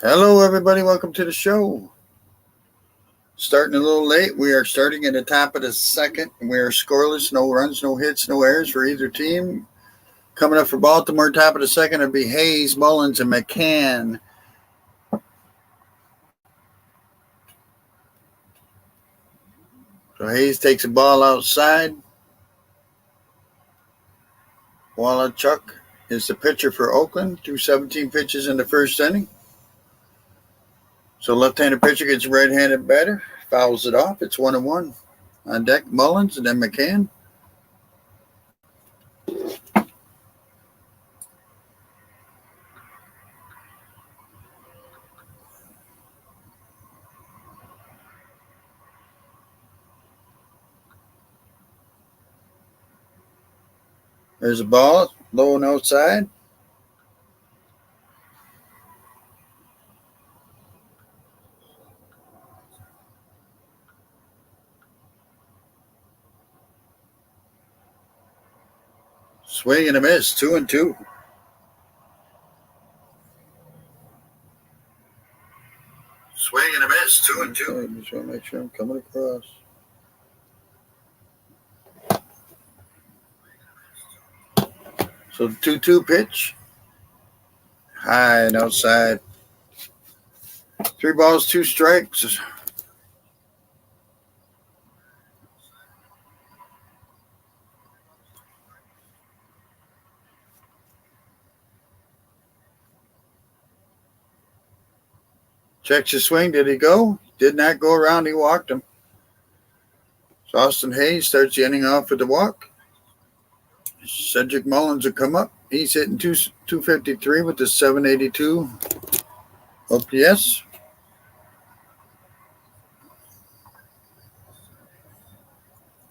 Hello, everybody. Welcome to the show. Starting a little late. We are starting at the top of the second. We are scoreless, no runs, no hits, no errors for either team. Coming up for Baltimore, top of the second, it'll be Hayes, Mullins, and McCann. So Hayes takes a ball outside. Wallachuk is the pitcher for Oakland. Threw 17 pitches in the first inning. So left-handed pitcher gets a right-handed batter. Fouls it off. It's 1-1. On deck, Mullins and then McCann. There's a ball, low and outside. Swing and a miss, 2-2. Swing and a miss, 2-2. Okay, just want to make sure I'm coming across. So 2-2 pitch. High and outside. 3 balls, 2 strikes. Checks his swing. Did he go? Did not go around. He walked him. So Austin Hayes starts the inning off with the walk. Cedric Mullins will come up. He's hitting 253 with the 782 OPS.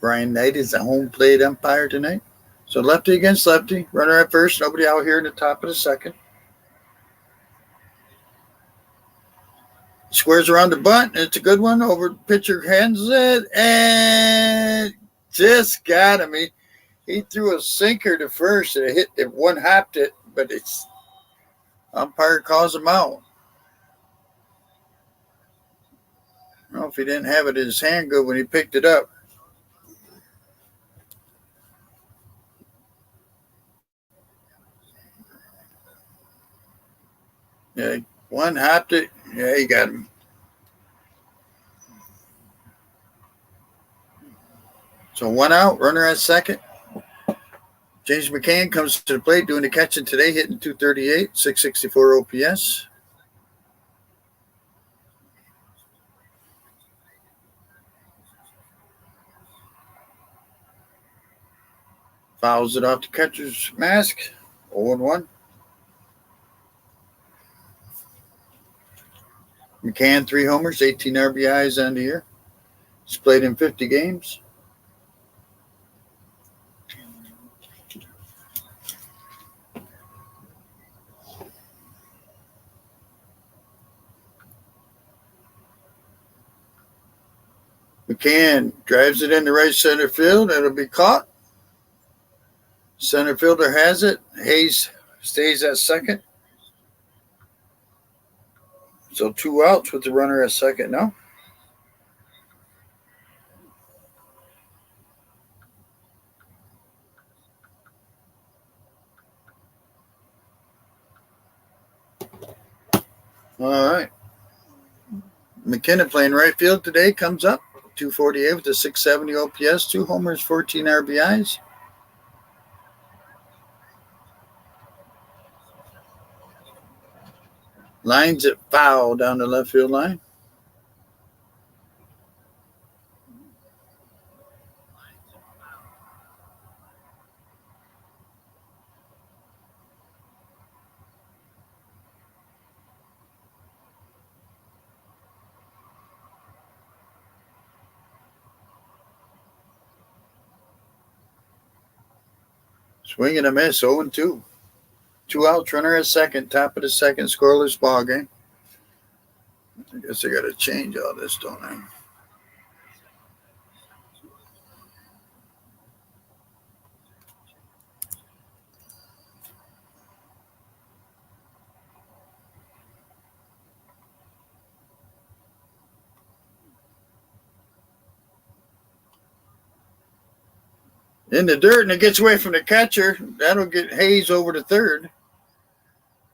Brian Knight is the home plate umpire tonight. So lefty against lefty. Runner at first. Nobody out here in the top of the second. Squares around the bunt. It's a good one. Over pitcher hands it and just got him. He threw a sinker to first and it one hopped it, but it's umpire calls him out. I don't know if he didn't have it in his hand good when he picked it up. Yeah, one hopped it. Yeah, he got him. So 1 out, runner at second. James McCann comes to the plate doing the catching today, hitting 238, 664 OPS. Fouls it off the catcher's mask, 0-1. McCann, 3 homers, 18 RBIs on the year. He's played in 50 games. McCann drives it into right center field. It'll be caught. Center fielder has it. Hayes stays at second. So 2 outs with the runner at second now. All right. McKinnon playing right field today comes up. 248 with a 670 OPS, 2 homers, 14 RBIs. Lines it foul down the left field line. Swing and a miss, 0-2. 2 outs, runner at second, top of the second, scoreless ball game. I guess I got to change all this, don't I? in the dirt, and it gets away from the catcher. That'll get Hayes over to third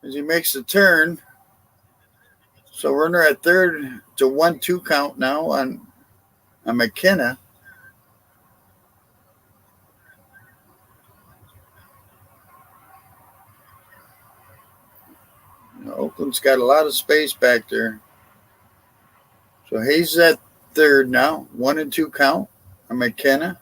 as he makes the turn. So runner at third. It's a 1-2 count now on McKenna. Oakland's got a lot of space back there. So Hayes is at third now. 1-2 count on McKenna.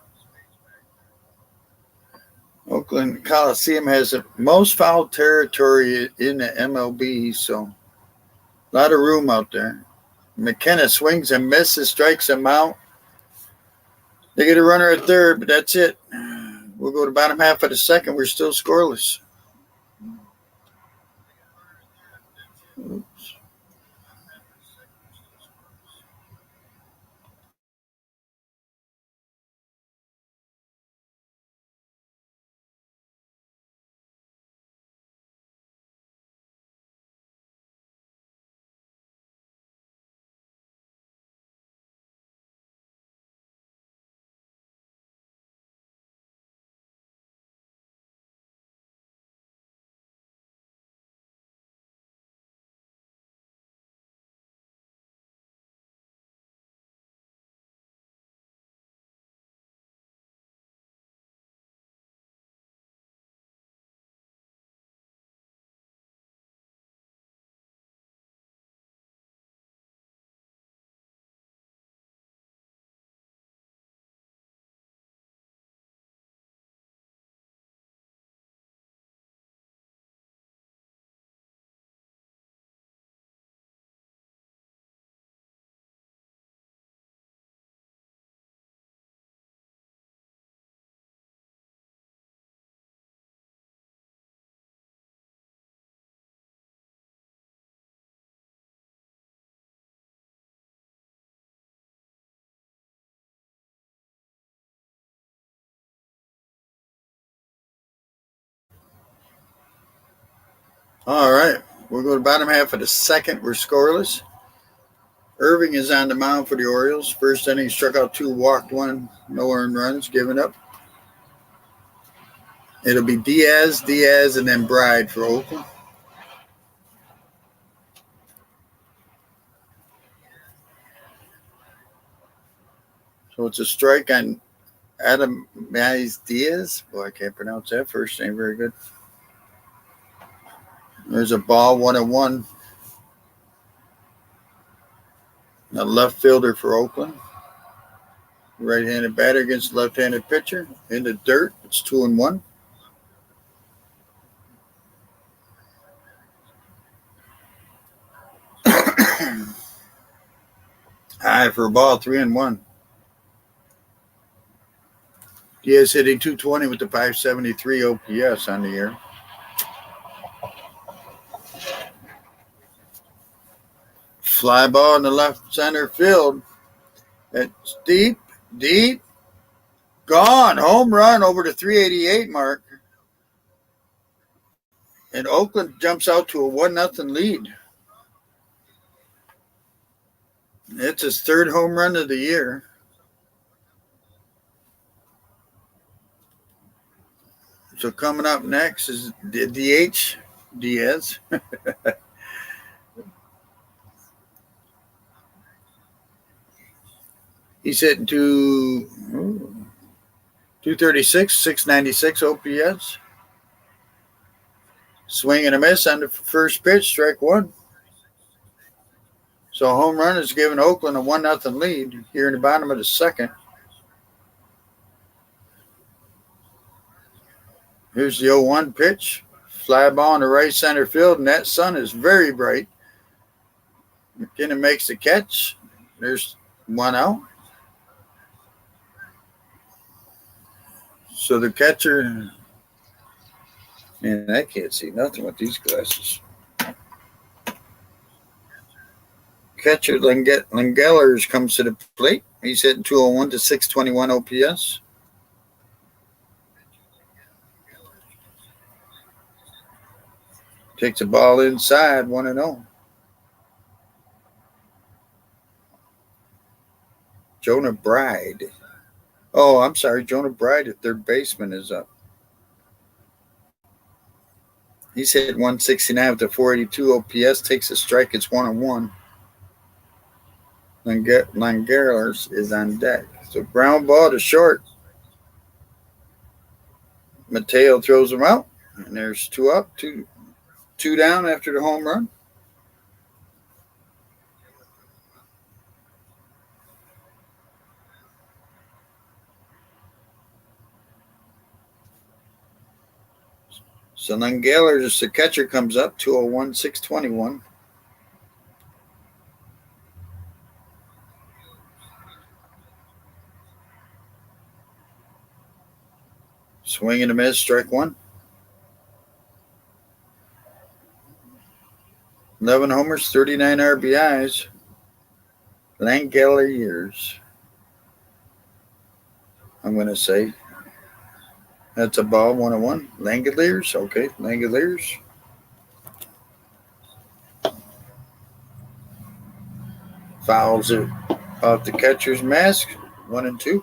Oakland Coliseum has the most foul territory in the MLB, so a lot of room out there. McKenna swings and misses, strikes him out. They get a runner at third, but that's it. We'll go to the bottom half of the second. We're still scoreless. Oops. All right. We'll go to the bottom half of the second. We're scoreless. Irving is on the mound for the Orioles. First inning, struck out 2, walked 1, no earned runs, given up. It'll be Diaz, and then Bride for Oakland. So it's a strike on Adam Diaz. Boy, I can't pronounce that first name very good. There's a ball, 1-1. A left fielder for Oakland. Right-handed batter against left-handed pitcher. In the dirt, it's 2-1. High for a ball, 3-1. Diaz hitting 220 with the 573 OPS on the year. Fly ball in the left center field. It's deep, gone. Home run over the 388 mark. And Oakland jumps out to a 1-0 lead. It's his third home run of the year. So coming up next is the DH, Diaz. He's hitting 236, 696 OPS. Swing and a miss on the first pitch, strike 1. So a home run is giving Oakland a 1-0 lead here in the bottom of the second. Here's the 0-1 pitch. Fly ball in the right center field, and that sun is very bright. McKenna makes the catch. There's 1 out. So the catcher, man, I can't see nothing with these glasses. Catcher Langellers comes to the plate. He's hitting 201 to 621 OPS. Takes the ball inside, 1-0. Jonah Bride. Oh, I'm sorry. Jonah Bride at third baseman is up. He's hit 169 with a 482 OPS. Takes a strike. It's 1-1. Langerlers is on deck. So ground ball to short. Mateo throws him out. And there's two up, two down after the home run. So then Gaylor, just the catcher, comes up, 201, 621. Swing and a miss, strike one. 11 homers, 39 RBIs. Langeliers, I'm going to say. That's a ball, 101. Langeliers, okay, Langeliers. Fouls it off the catcher's mask, 1-2.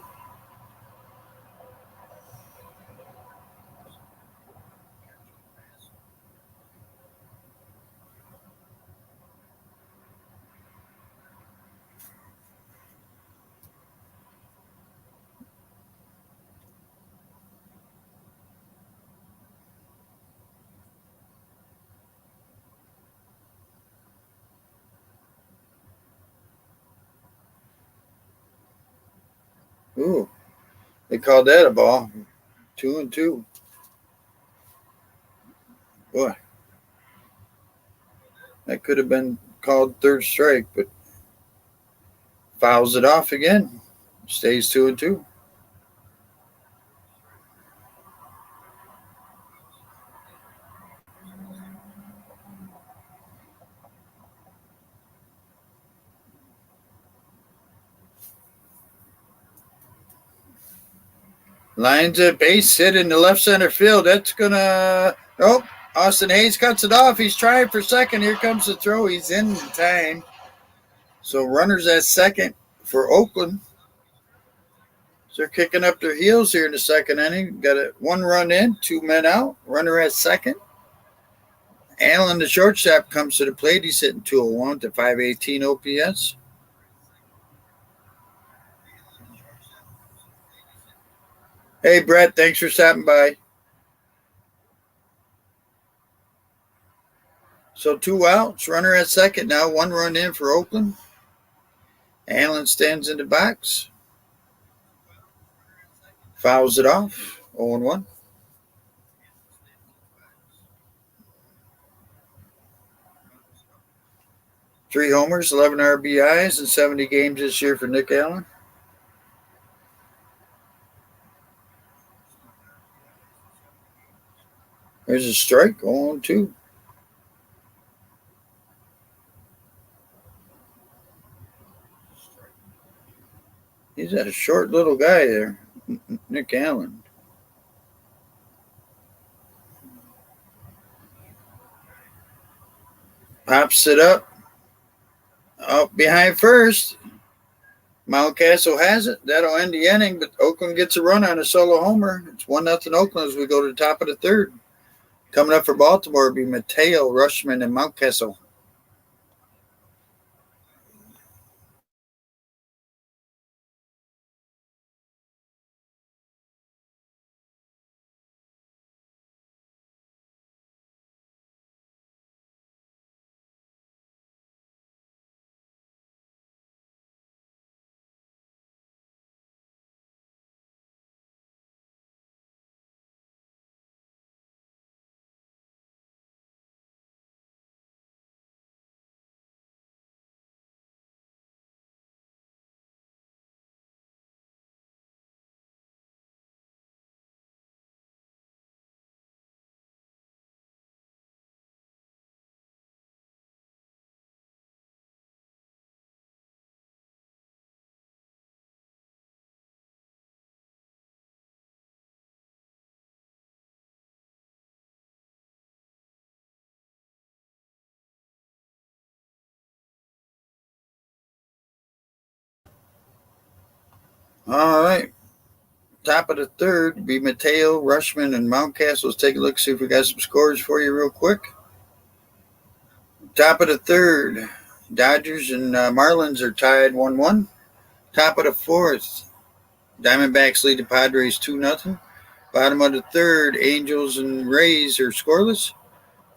Ooh, they called that a ball, 2-2. Boy, that could have been called third strike, but fouls it off again. Stays 2-2. Lines at base hit in the left center field. That's gonna. Oh, Austin Hayes cuts it off. He's trying for second. Here comes the throw. He's in time. So runners at second for Oakland. So they're kicking up their heels here in the second inning. Got a 1 run in, 2 men out. Runner at second. Allen, the shortstop, comes to the plate. He's hitting 201 to 518 OPS. Hey, Brett, thanks for stopping by. So 2 outs, runner at second now. 1 run in for Oakland. Allen stands in the box. Fouls it off. 0-1. Three homers, 11 RBIs in 70 games this year for Nick Allen. There's a strike, 0-2. He's a short little guy there, Nick Allen. Pops it up behind first. Mountcastle has it. That'll end the inning, but Oakland gets a run on a solo homer. It's 1-0 Oakland as we go to the top of the third. Coming up for Baltimore will be Mateo, Rushman, and Mountcastle. All right. top of the third be Mateo, Rushman, and Mountcastle. Let's take a look, see if we got some scores for you real quick. Top of the third, Dodgers and Marlins are tied 1-1. Top of the fourth, Diamondbacks lead the Padres 2-0. Bottom of the third, Angels and Rays are scoreless.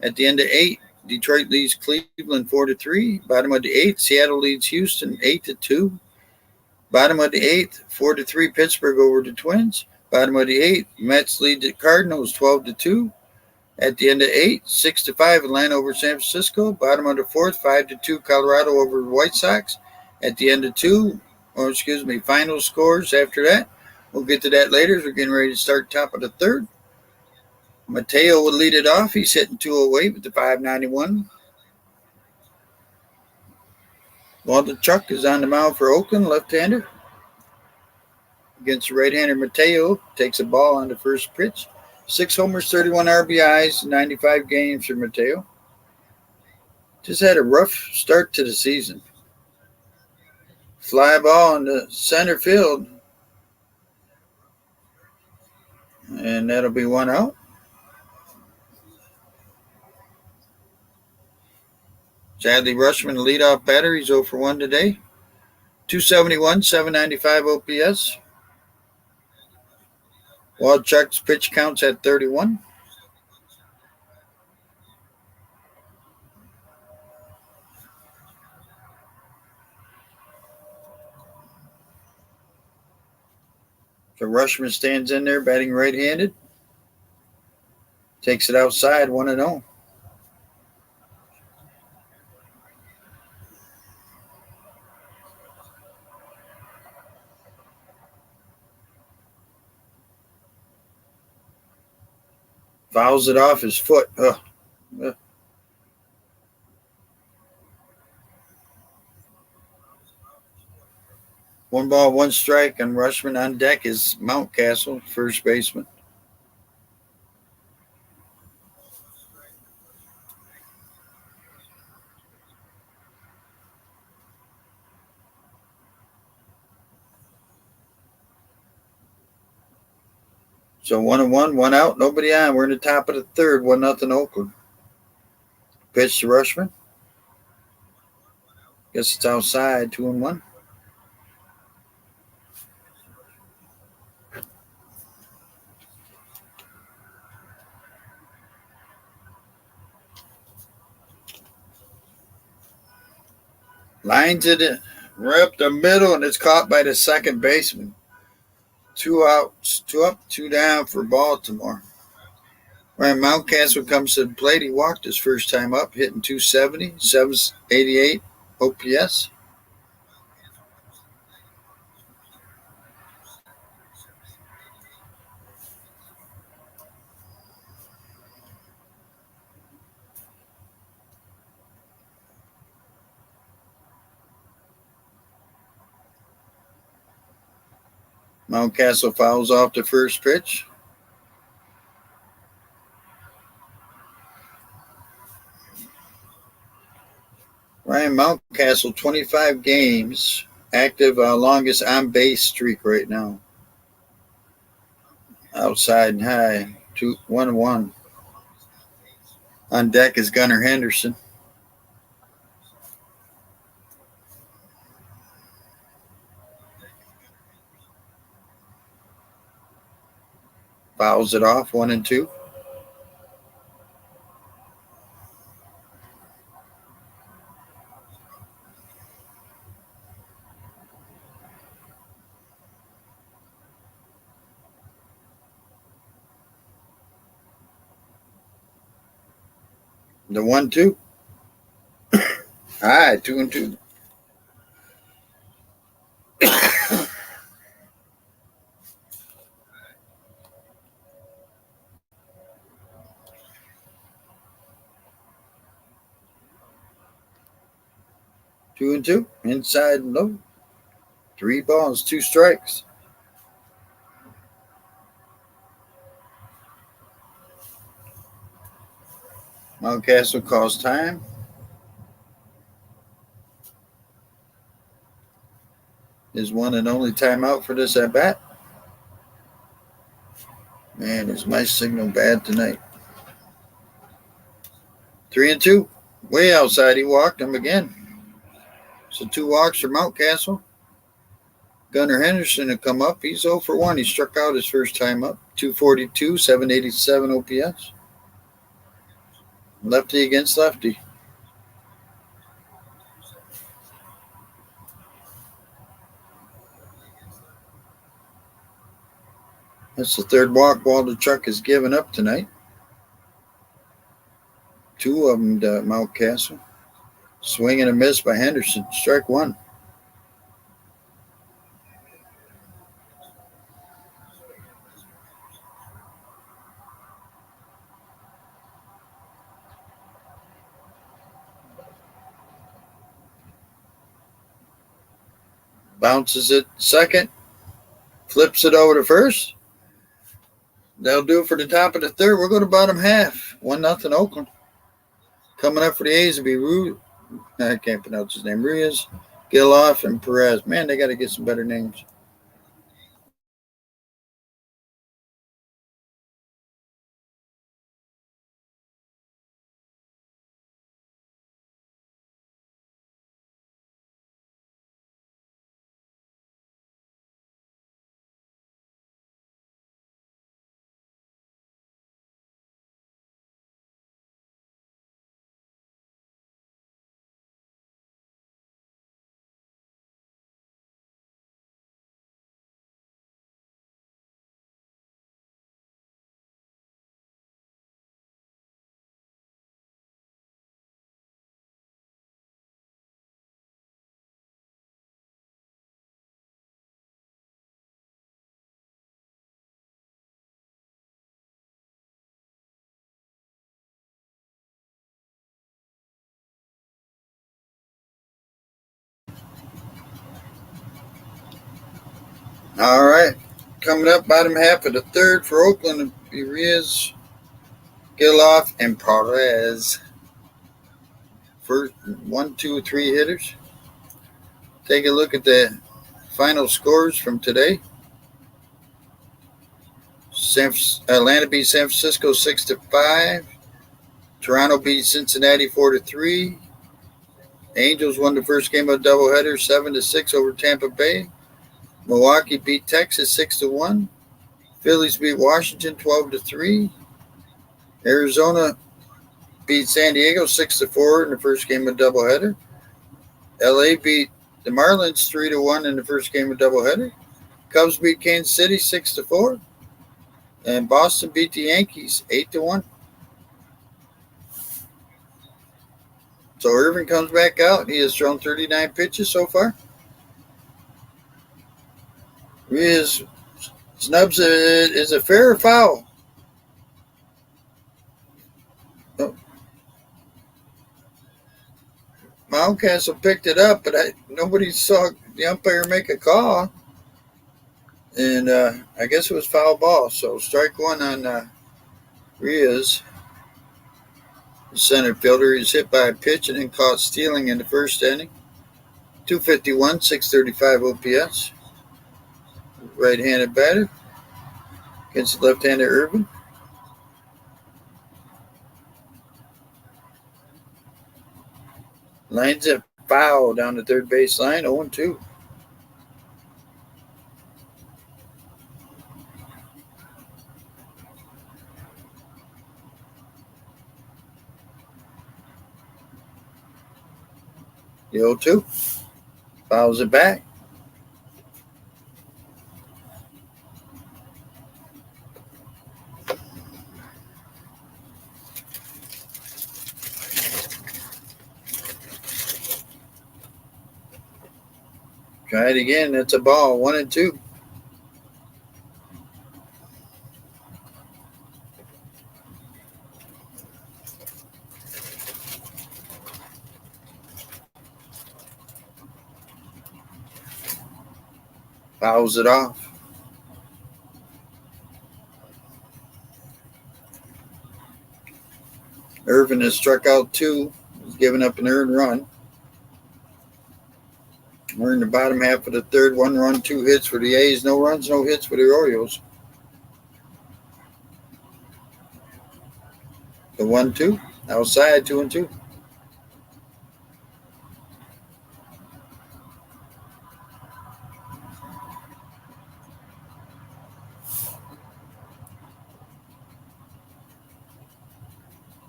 At the end of 8, Detroit leads Cleveland 4-3. Bottom of the 8th, Seattle leads Houston 8-2. Bottom of the 8th, 4-3 Pittsburgh over the Twins. Bottom of the 8th, Mets lead the Cardinals 12-2. At the end of 8, 6-5 Atlanta over San Francisco. Bottom of the 4th, 5-2 Colorado over the White Sox. At the end of final scores after that. We'll get to that later as we're getting ready to start top of the third. Mateo will lead it off. He's hitting 208 with the 591. Chuck is on the mound for Oakland, left-hander. Against the right-hander, Mateo takes a ball on the first pitch. 6 homers, 31 RBIs, 95 games for Mateo. Just had a rough start to the season. Fly ball in the center field. And that'll be 1 out. Sadly, Rushman, the leadoff batter. He's 0 for 1 today. 271, 795 OPS. Chuck's pitch counts at 31. So Rushman stands in there, batting right-handed. Takes it outside, 1-0. Fouls it off his foot. Ugh. 1 ball, 1 strike, and Rushman on deck is Mountcastle, first baseman. So 1-1, 1 out, nobody on. We're in the top of the third, 1-0 Oakland. Pitch to Rushman. Guess it's outside, 2-1. Lines it right up the middle, and it's caught by the second baseman. 2 outs, 2 up, 2 down for Baltimore. Ryan Mountcastle comes to the plate. He walked his first time up, hitting 270, 788 OPS. Mountcastle fouls off the first pitch. Ryan Mountcastle, 25 games, active, longest on-base streak right now. Outside and high, 1-1. On deck is Gunnar Henderson. Fouls it off, 1-2. The 1-2. All right, 2-2. Two and two, inside and low. 3 balls, 2 strikes. Mountcastle calls time. His one and only timeout for this at bat. Man, is my signal bad tonight? 3-2. Way outside. He walked him again. So 2 walks for Mountcastle. Gunnar Henderson had come up. He's 0 for 1. He struck out his first time up. 242, 787 OPS. Lefty against lefty. That's the third walk Waldichuk has given up tonight. 2 of them to Mountcastle. Swing and a miss by Henderson. Strike 1. Bounces it second. Flips it over to first. That'll do it for the top of the third. We'll go to bottom half. 1-0 Oakland. Coming up for the A's will be I can't pronounce his name. Ruiz, Giloff, and Perez. Man, they got to get some better names. All right. Coming up bottom half of the third for Oakland will be Ruiz, Giloff, and Perez. First 1, 2, 3 hitters. Take a look at the final scores from today. Atlanta beat San Francisco 6-5. Toronto beat Cincinnati 4-3. Angels won the first game of the doubleheader 7-6 over Tampa Bay. Milwaukee beat Texas 6-1. Phillies beat Washington 12-3. Arizona beat San Diego 6-4 in the first game of doubleheader. LA beat the Marlins 3-1 in the first game of doubleheader. Cubs beat Kansas City 6-4. And Boston beat the Yankees 8-1. So Irvin comes back out. He has thrown 39 pitches so far. His snubs it. Is a fair or foul? Oh. Mountcastle picked it up, but nobody saw the umpire make a call. And I guess it was foul ball. So strike 1 on Rios. The center fielder. He's hit by a pitch and then caught stealing in the first inning. 251, 635 OPS. Right-handed batter against the left-handed Irvin. Lines it foul down the third base line, 0-2. The 0-2. Fouls it back. Try it again. It's a ball. 1-2. Fouls it off. Irvin has struck out 2. He's given up an earned run. We're in the bottom half of the third. 1 run, 2 hits for the A's. No runs, no hits for the Orioles. The 1-2. Outside, 2-2.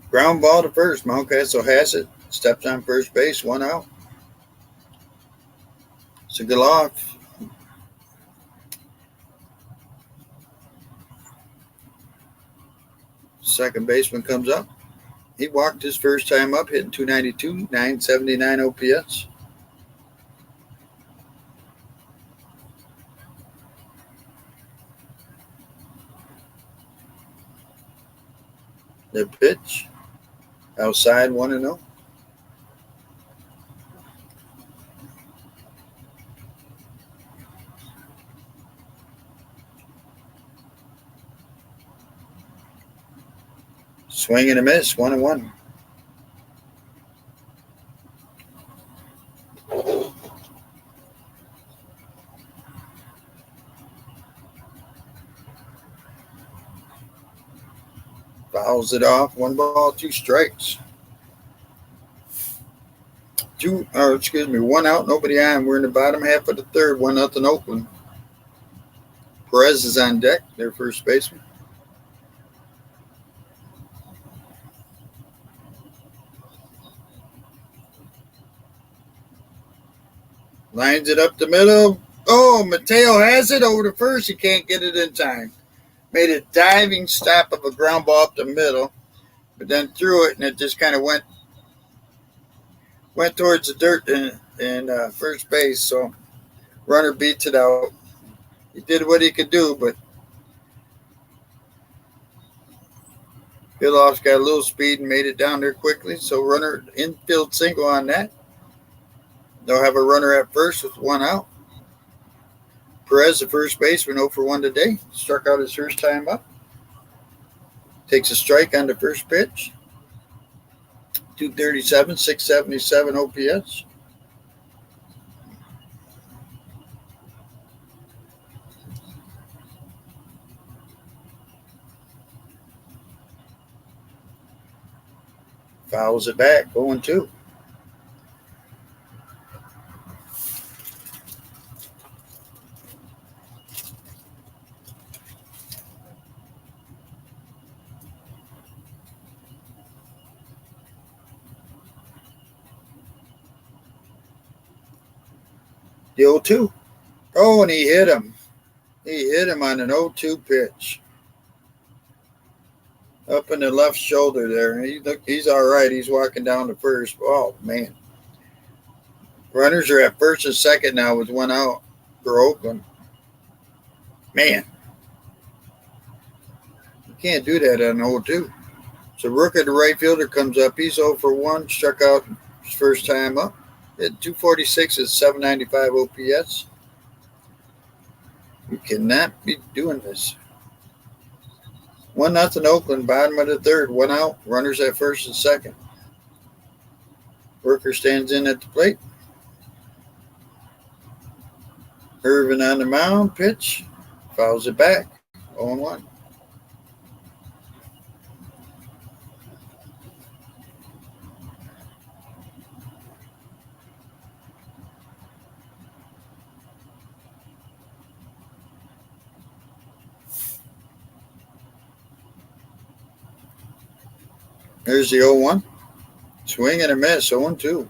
Ground ball to first. Mountcastle has it. Steps on first base. 1 out. Sigalov. Second baseman comes up. He walked his first time up, hitting 292, 979 OPS. The pitch. Outside, 1-0. Swing and a miss, 1-1. Fouls it off. 1 ball, 2 strikes. 1 out, nobody on. We're in the bottom half of the third. 1-0 Oakland. Perez is on deck, their first baseman. Lines it up the middle. Oh, Mateo has it over to first. He can't get it in time. Made a diving stop of a ground ball up the middle, but then threw it, and it just kind of went towards the dirt in first base. So runner beats it out. He did what he could do, but Biloff's got a little speed and made it down there quickly. So runner infield single on that. They'll have a runner at first with 1 out. Perez, the first baseman, 0 for 1 today. Struck out his first time up. Takes a strike on the first pitch. 237, 677 OPS. Fouls it back, 0-2. The 0-2. Oh, and he hit him. He hit him on an 0-2 pitch. Up in the left shoulder there. He's all right. He's walking down to first. Oh, man. Runners are at first and second now with 1 out for Oakland. Man. You can't do that on 0-2. So Rooker, the right fielder, comes up. He's 0 for 1. Struck out his first time up. Hit 246 is 795 OPS. You cannot be doing this. 1-0 Oakland, bottom of the third. 1 out. Runners at first and second. Rooker stands in at the plate. Irvin on the mound. Pitch. Fouls it back. 0-1. There's the 0-1. Swing and a miss, 0-2.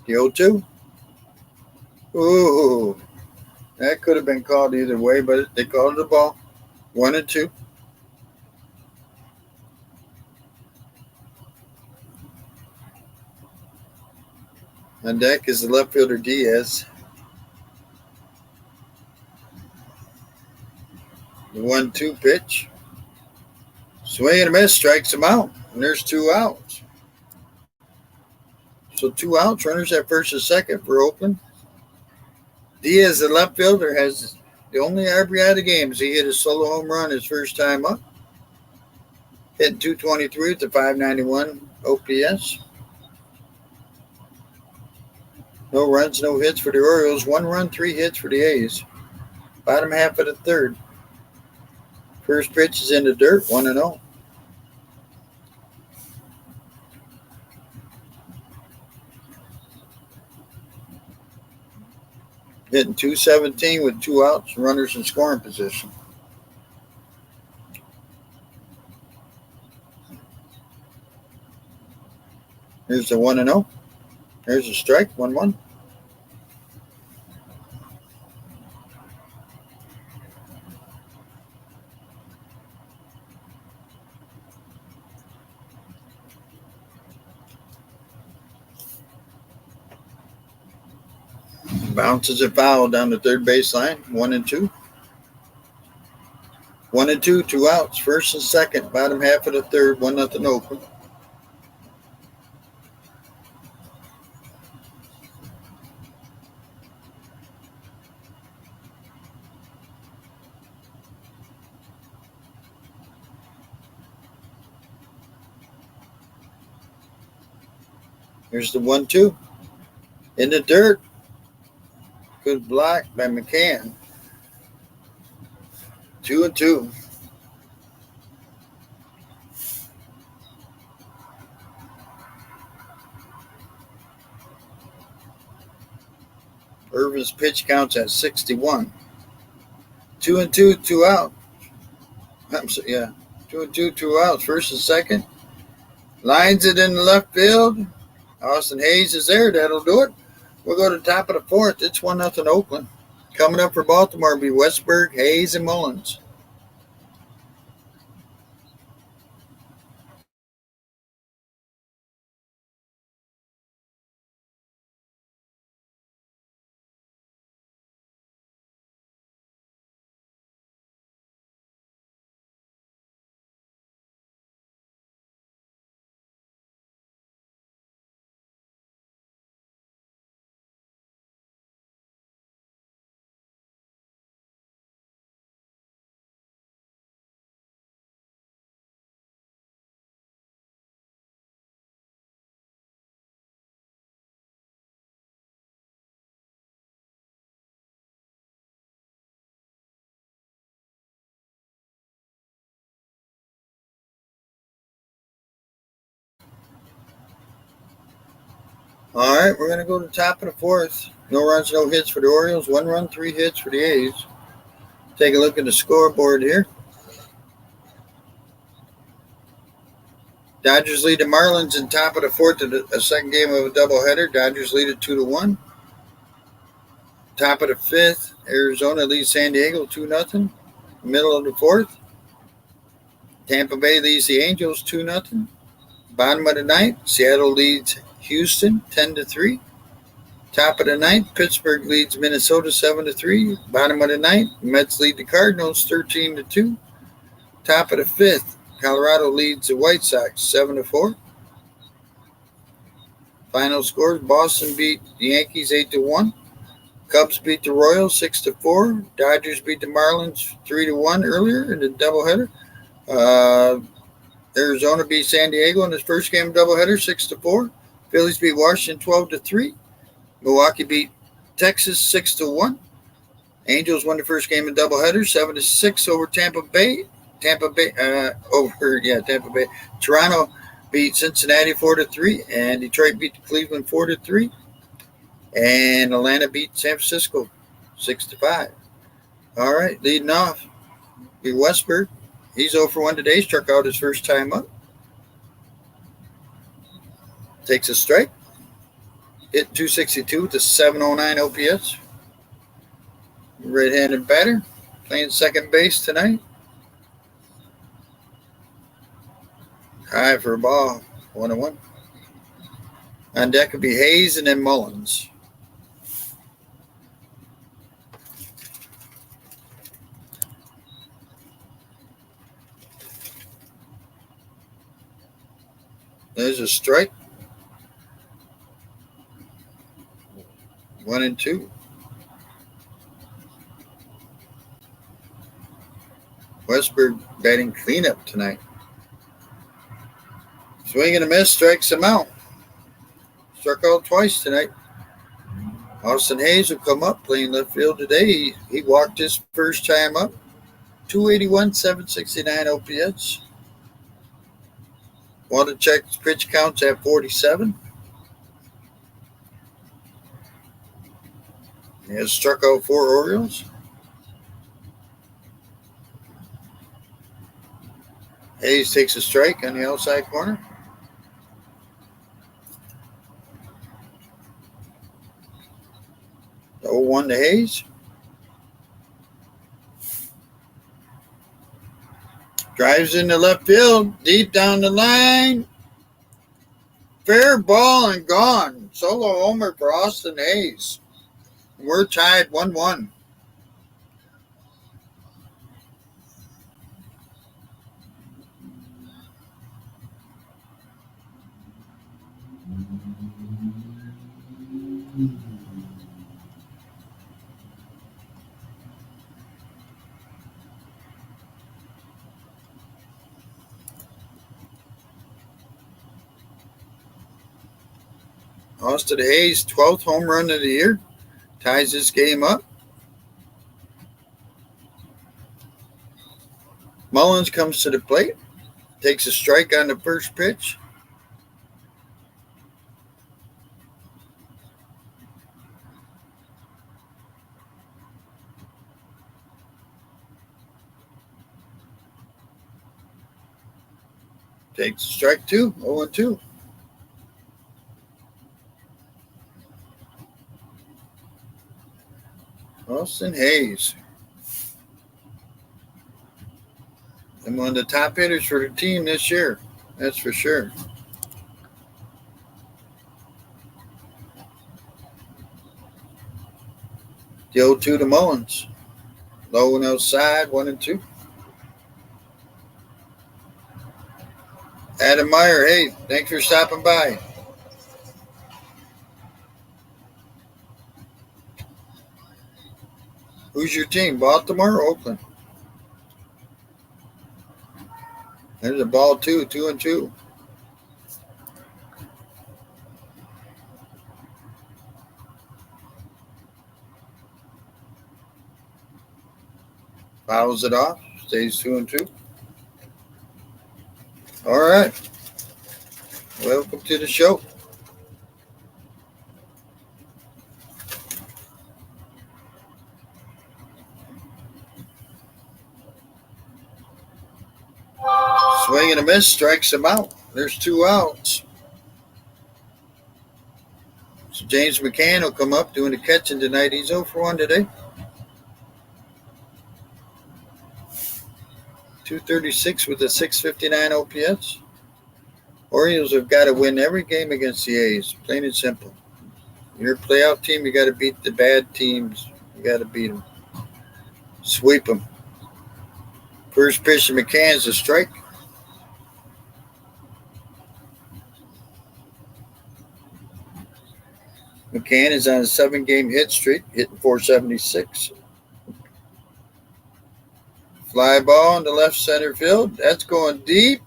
The 0-2. Ooh, that could have been called either way, but they called it a ball. 1-2. On deck is the left fielder Diaz. The 1-2 pitch. Swing and a miss, strikes him out. And there's 2 outs. So 2 outs, runners at first and second for Oakland. Diaz, the left fielder, has The only RBI of the game is he hit a solo home run his first time up. Hitting 223 with the 591 OPS. No runs, no hits for the Orioles. 1 run, 3 hits for the A's. Bottom half of the third. First pitch is in the dirt, 1-0. Hitting 217 with 2 outs, runners in scoring position. Here's the 1-0. There's a strike, 1-1. Bounces it foul down the third baseline, 1-2. 1-2, 2 outs, first and second, bottom half of the third, 1-0 Oakland. Here's the 1-2. In the dirt. Good block by McCann. 2-2. Irvin's pitch counts at 61. 2-2, 2 out. 2-2, 2 outs. First and second. Lines it in the left field. Austin Hayes is there. That'll do it. We'll go to the top of the fourth. It's 1-0 Oakland. Coming up for Baltimore will be Westberg, Hayes, and Mullins. All right, we're going to go to the top of the fourth. No runs, no hits for the Orioles. 1 run, 3 hits for the A's. Take a look at the scoreboard here. Dodgers lead the Marlins in top of the fourth of the second game of a doubleheader. Dodgers lead it 2-1. Top of the fifth, Arizona leads San Diego 2-0. Middle of the fourth, Tampa Bay leads the Angels 2-0. Bottom of the ninth, Seattle leads Houston 10-3. Top of the ninth, Pittsburgh leads Minnesota 7-3. Bottom of the ninth, Mets lead the Cardinals 13-2. Top of the fifth, Colorado leads the White Sox 7-4. Final scores: Boston beat the Yankees 8-1. Cubs beat the Royals 6-4. Dodgers beat the Marlins 3-1 earlier in the doubleheader. Arizona beat San Diego in his first game of doubleheader 6-4. Phillies beat Washington 12-3. Milwaukee beat Texas 6-1. Angels won the first game of doubleheader 7-6 over Tampa Bay. Tampa Bay. Toronto beat Cincinnati 4-3, and Detroit beat Cleveland 4-3. And Atlanta beat San Francisco 6-5. All right, leading off, be Westberg. He's 0-1 today. Struck out his first time up. Takes a strike. Hit 262 with a 709 OPS. Right-handed batter. Playing second base tonight. High for a ball. 1-1. On deck would be Hayes and then Mullins. There's a strike. 1-2. Westberg batting cleanup tonight. Swing and a miss, strikes him out. Struck out twice tonight. Austin Hayes will come up playing left field today. He walked his first time up. 281, 769 OPS. Want to check pitch counts at 47. He has struck out 4 Orioles. Hayes takes a strike on the outside corner. The 0-1 to Hayes. Drives into left field, deep down the line. Fair ball and gone. Solo homer for Austin Hayes. We're tied 1-1. Austin Hayes, 12th home run of the year. Ties this game up. Mullins comes to the plate. Takes a strike on the first pitch. Takes strike 2, 0-2. Austin Hayes. And one of the top hitters for the team this year. That's for sure. The 0-2 to Mullins. Low and outside, 1-2. Adam Meyer, hey, thanks for stopping by. Who's your team, Baltimore or Oakland? There's a ball 2, 2-2. Fouls it off, stays 2-2. All right. Welcome to the show. Swing and a miss, strikes him out. There's 2 outs. So James McCann will come up doing the catching tonight. He's 0 for 1 today. 236 with a 659 OPS. Orioles have got to win every game against the A's. Plain and simple. You're a playoff team, you got to beat the bad teams. You got to beat them. Sweep them. First pitch to McCann's a strike. McCann is on a 7-game hit streak, hitting 476. Fly ball in the left center field. That's going deep.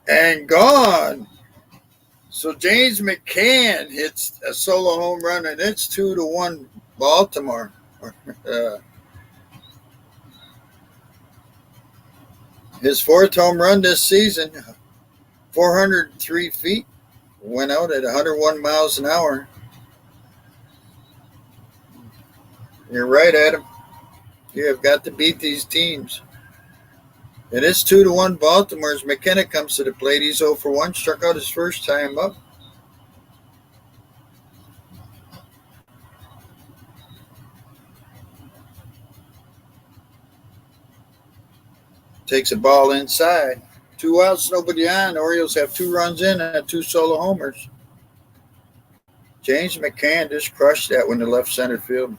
And gone. So James McCann hits a solo home run, and it's 2-1 Baltimore. His 4th home run this season, 403 feet. Went out at 101 miles an hour. You're right, Adam. You have got to beat these teams. It is 2-1 Baltimore as McKenna comes to the plate. He's 0 for 1. Struck out his first time up. Takes a ball inside. 2 outs, nobody on. Orioles have 2 runs in and 2 solo homers. James McCann just crushed that one to left center field.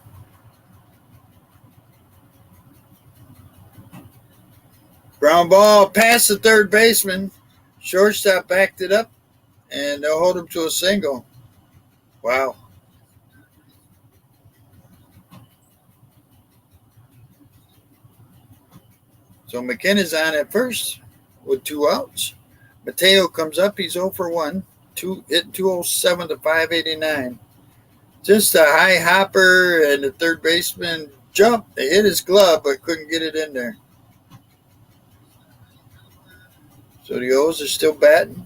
Ground ball past the third baseman. Shortstop backed it up, and they'll hold him to a single. Wow. So McKenna's on at first with 2 outs. Mateo comes up. He's 0 for 1. Hit 207 to 589. Just a high hopper, and the third baseman jumped. They hit his glove, but couldn't get it in there. So the O's are still batting.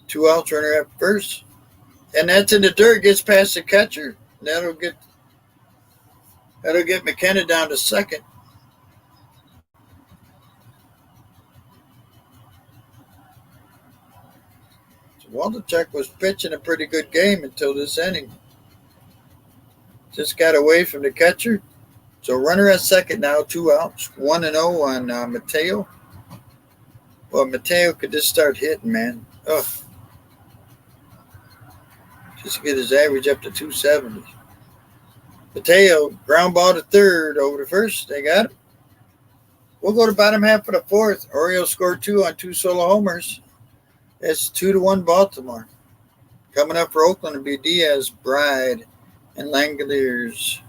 2 outs, runner at first. And that's in the dirt, gets past the catcher. That'll get McKenna down to second. So Waldichuk was pitching a pretty good game until this inning. Just got away from the catcher. So runner at second now, 2 outs. 1-0 on Mateo. Well, Mateo could just start hitting, man. Ugh. Just to get his average up to 270. Mateo, ground ball to third, over to first. They got it. We'll go to bottom half of the fourth. Orioles scored 2 on 2 solo homers. It's 2-1 Baltimore. Coming up for Oakland will be Diaz, Bride, and Langoliers.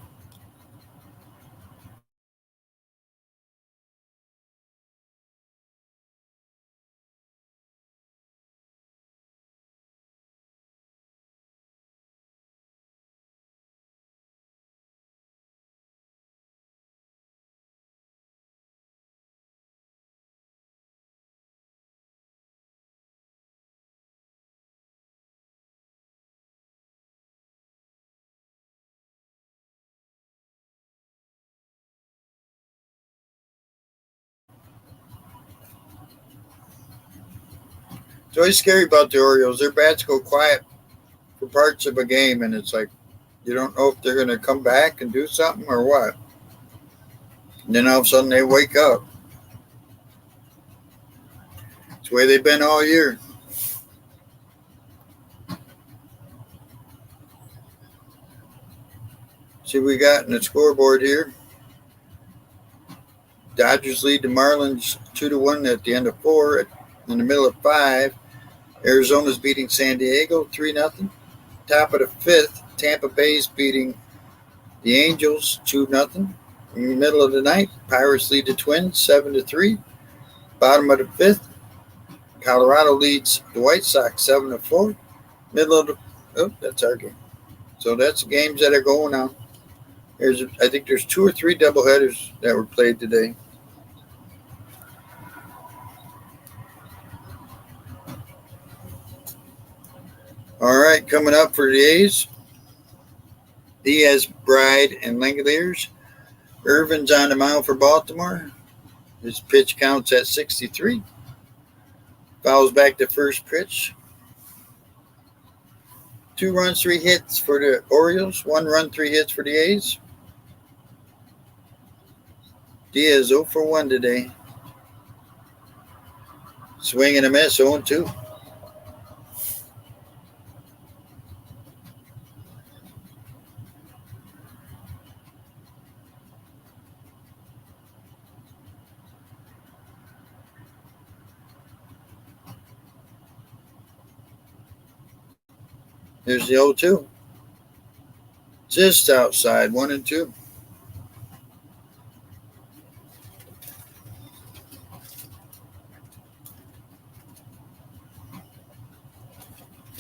It's always scary about the Orioles. Their bats go quiet for parts of a game, and it's like you don't know if they're going to come back and do something or what. And then all of a sudden they wake up. It's the way they've been all year. See what we got in the scoreboard here. Dodgers lead the Marlins 2-1 at the end of 4. In the middle of 5, Arizona's beating San Diego 3-0. Top of the 5th, Tampa Bay's beating the Angels 2-0. In the middle of the ninth, Pirates lead the Twins 7-3. Bottom of the 5th, Colorado leads the White Sox 7-4. Middle of the that's our game. So that's the games that are going on. I think there's 2 or 3 doubleheaders that were played today. All right, coming up for the A's, Diaz, Bride, and Langoliers. Irvin's on the mound for Baltimore. His pitch counts at 63. Fouls back to first pitch. 2 runs, 3 hits for the Orioles. 1 run, 3 hits for the A's. Diaz 0 for 1 today. Swing and a miss, 0-2. There's the 0-2. Just outside, 1-2.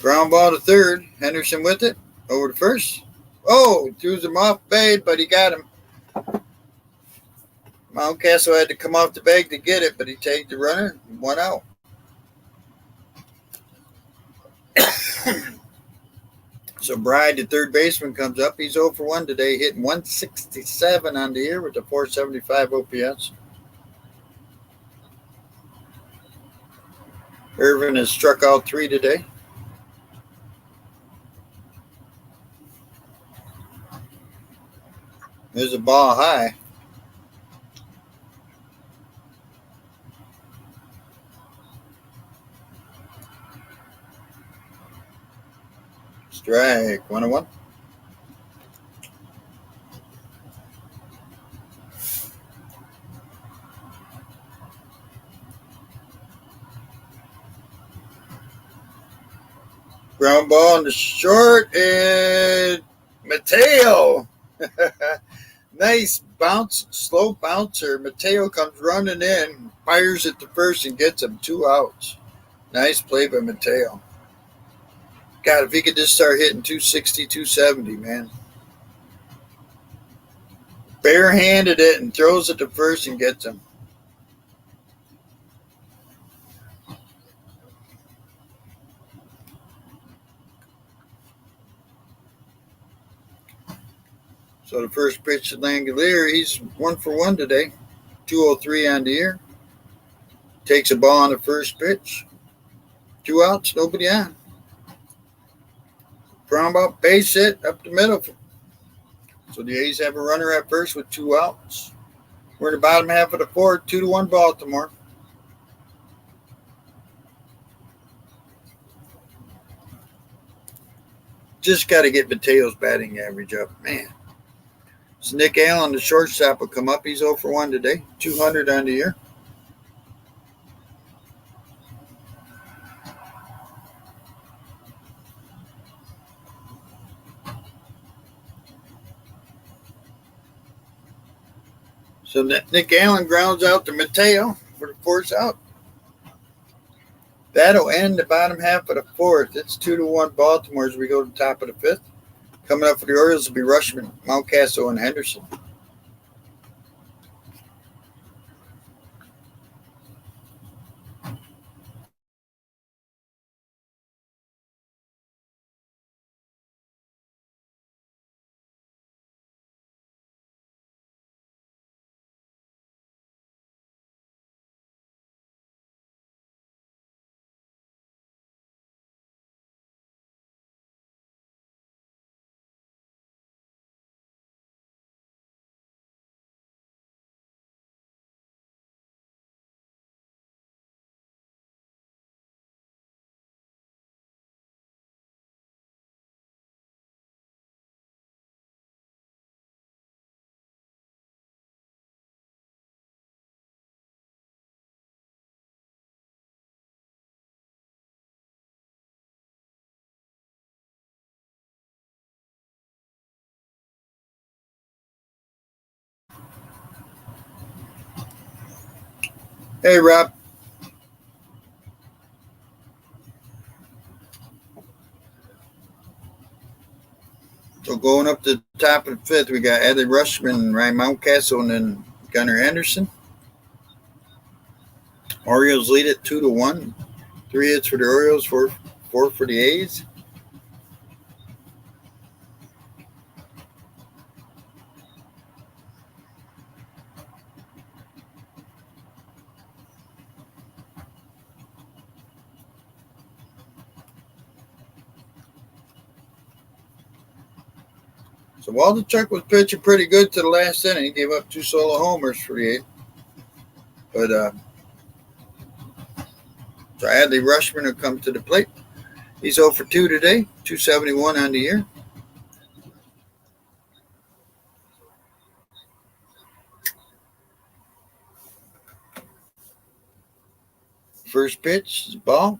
Ground ball to third. Henderson with it. Over to first. Oh, threw him off base, but he got him. Mountcastle had to come off the bag to get it, but he tagged the runner. 1 out. So Bride, the third baseman, comes up. He's 0 for 1 today, hitting 167 on the year with a 475 OPS. Irvin has struck out 3 today. There's a ball high. Strike, 1-1. Ground ball in the short, and Mateo Nice bounce, slow bouncer. Mateo comes running in, fires at the first and gets him 2 outs. Nice play by Mateo. God, if he could just start hitting 260, 270, man. Barehanded it and throws it to first and gets him. So the first pitch to Langolier, he's 1-for-1 today. 203 on the year. Takes a ball on the first pitch. 2 outs, nobody on. Ground out, base hit up the middle. So the A's have a runner at first with 2 outs. We're in the bottom half of the fourth, 2-1 Baltimore. Just got to get Mateo's batting average up, man. So Nick Allen, the shortstop, will come up. He's 0-for-1 today, 200 on the year. So Nick Allen grounds out to Mateo for the fourth out. That'll end the bottom half of the fourth. It's 2-1 Baltimore as we go to the top of the fifth. Coming up for the Orioles will be Rushman, Mountcastle, and Henderson. Hey, Rob. So going up to the top of the fifth, we got Adley Rushman, Ryan Mountcastle, and then Gunnar Henderson. Orioles lead it 2-1. 3 hits for the Orioles, four for the A's. So Waldichuk was pitching pretty good to the last inning. He gave up 2 solo homers for the A's. But so Adley Rushman will come to the plate. He's 0-for-2 today, 271 on the year. First pitch is a ball.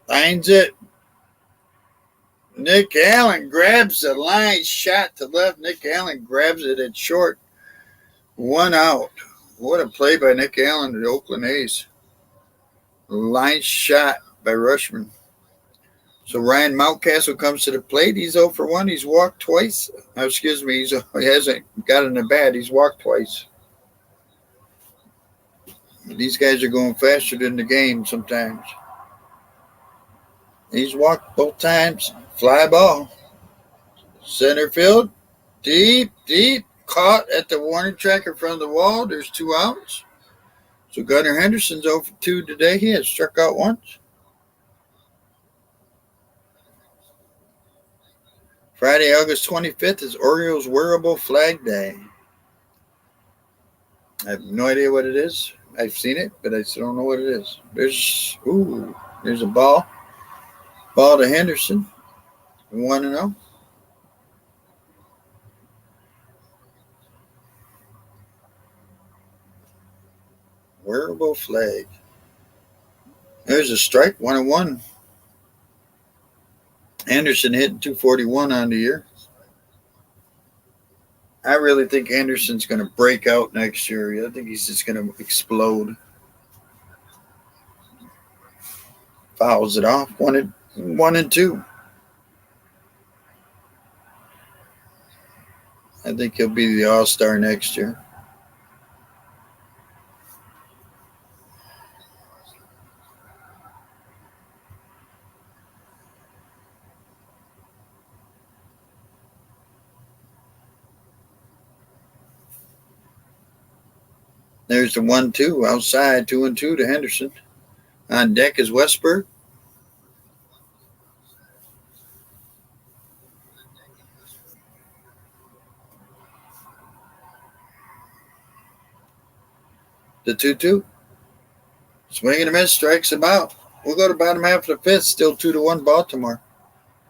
Lines it. Nick Allen grabs the line shot to left. Nick Allen grabs it at short. 1 out. What a play by Nick Allen to the Oakland A's. Line shot by Rushman. So Ryan Mountcastle comes to the plate. He's 0-for-1. He's walked twice. Excuse me. He hasn't got in the bat. He's walked twice. These guys are going faster than the game sometimes. He's walked both times. Fly ball. Center field. Deep. Caught at the warning track in front of the wall. There's 2 outs. So Gunnar Henderson's 0-for-2 today. He has struck out once. Friday, August 25th is Orioles Wearable Flag Day. I have no idea what it is. I've seen it, but I still don't know what it is. There's a ball. Ball to Henderson. 1-0. Wearable flag. There's a strike, 1-1. Anderson hitting 241 on the year. I really think Anderson's going to break out next year. I think he's just going to explode. Fouls it off. 1-2. I think he'll be the All-Star next year. There's the 1-2 outside, 2-2 to Henderson. On deck is Westberg. The 2-2. Swing and a miss, strikes him out. We'll go to bottom half of the fifth, still 2-1 Baltimore.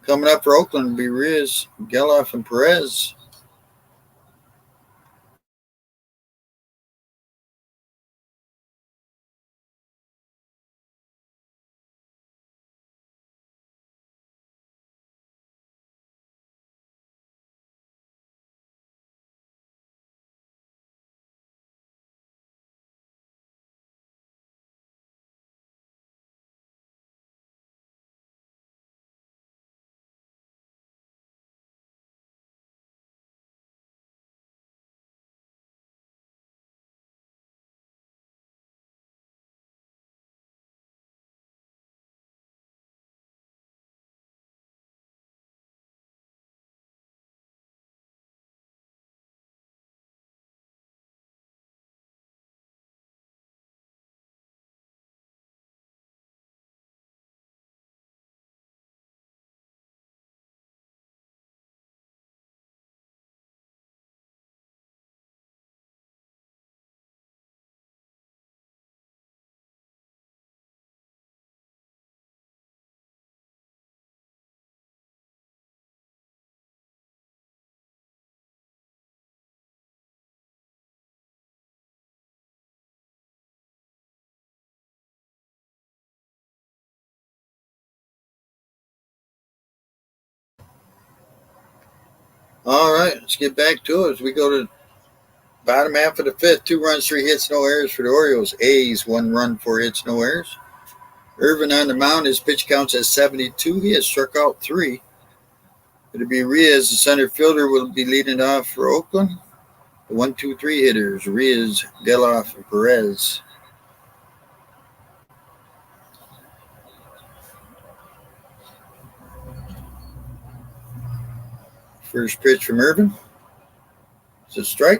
Coming up for Oakland will be Riz, Geloff, and Perez. All right, let's get back to it as we go to bottom half of the fifth. 2 runs, 3 hits, no errors for the Orioles. A's, 1 run, 4 hits, no errors. Irvin on the mound. His pitch counts at 72. He has struck out 3. It'll be Riaz, the center fielder, will be leading off for Oakland. The 1-2-3 hitters, Riaz, Geloff, and Perez. First pitch from Irvin. It's a strike.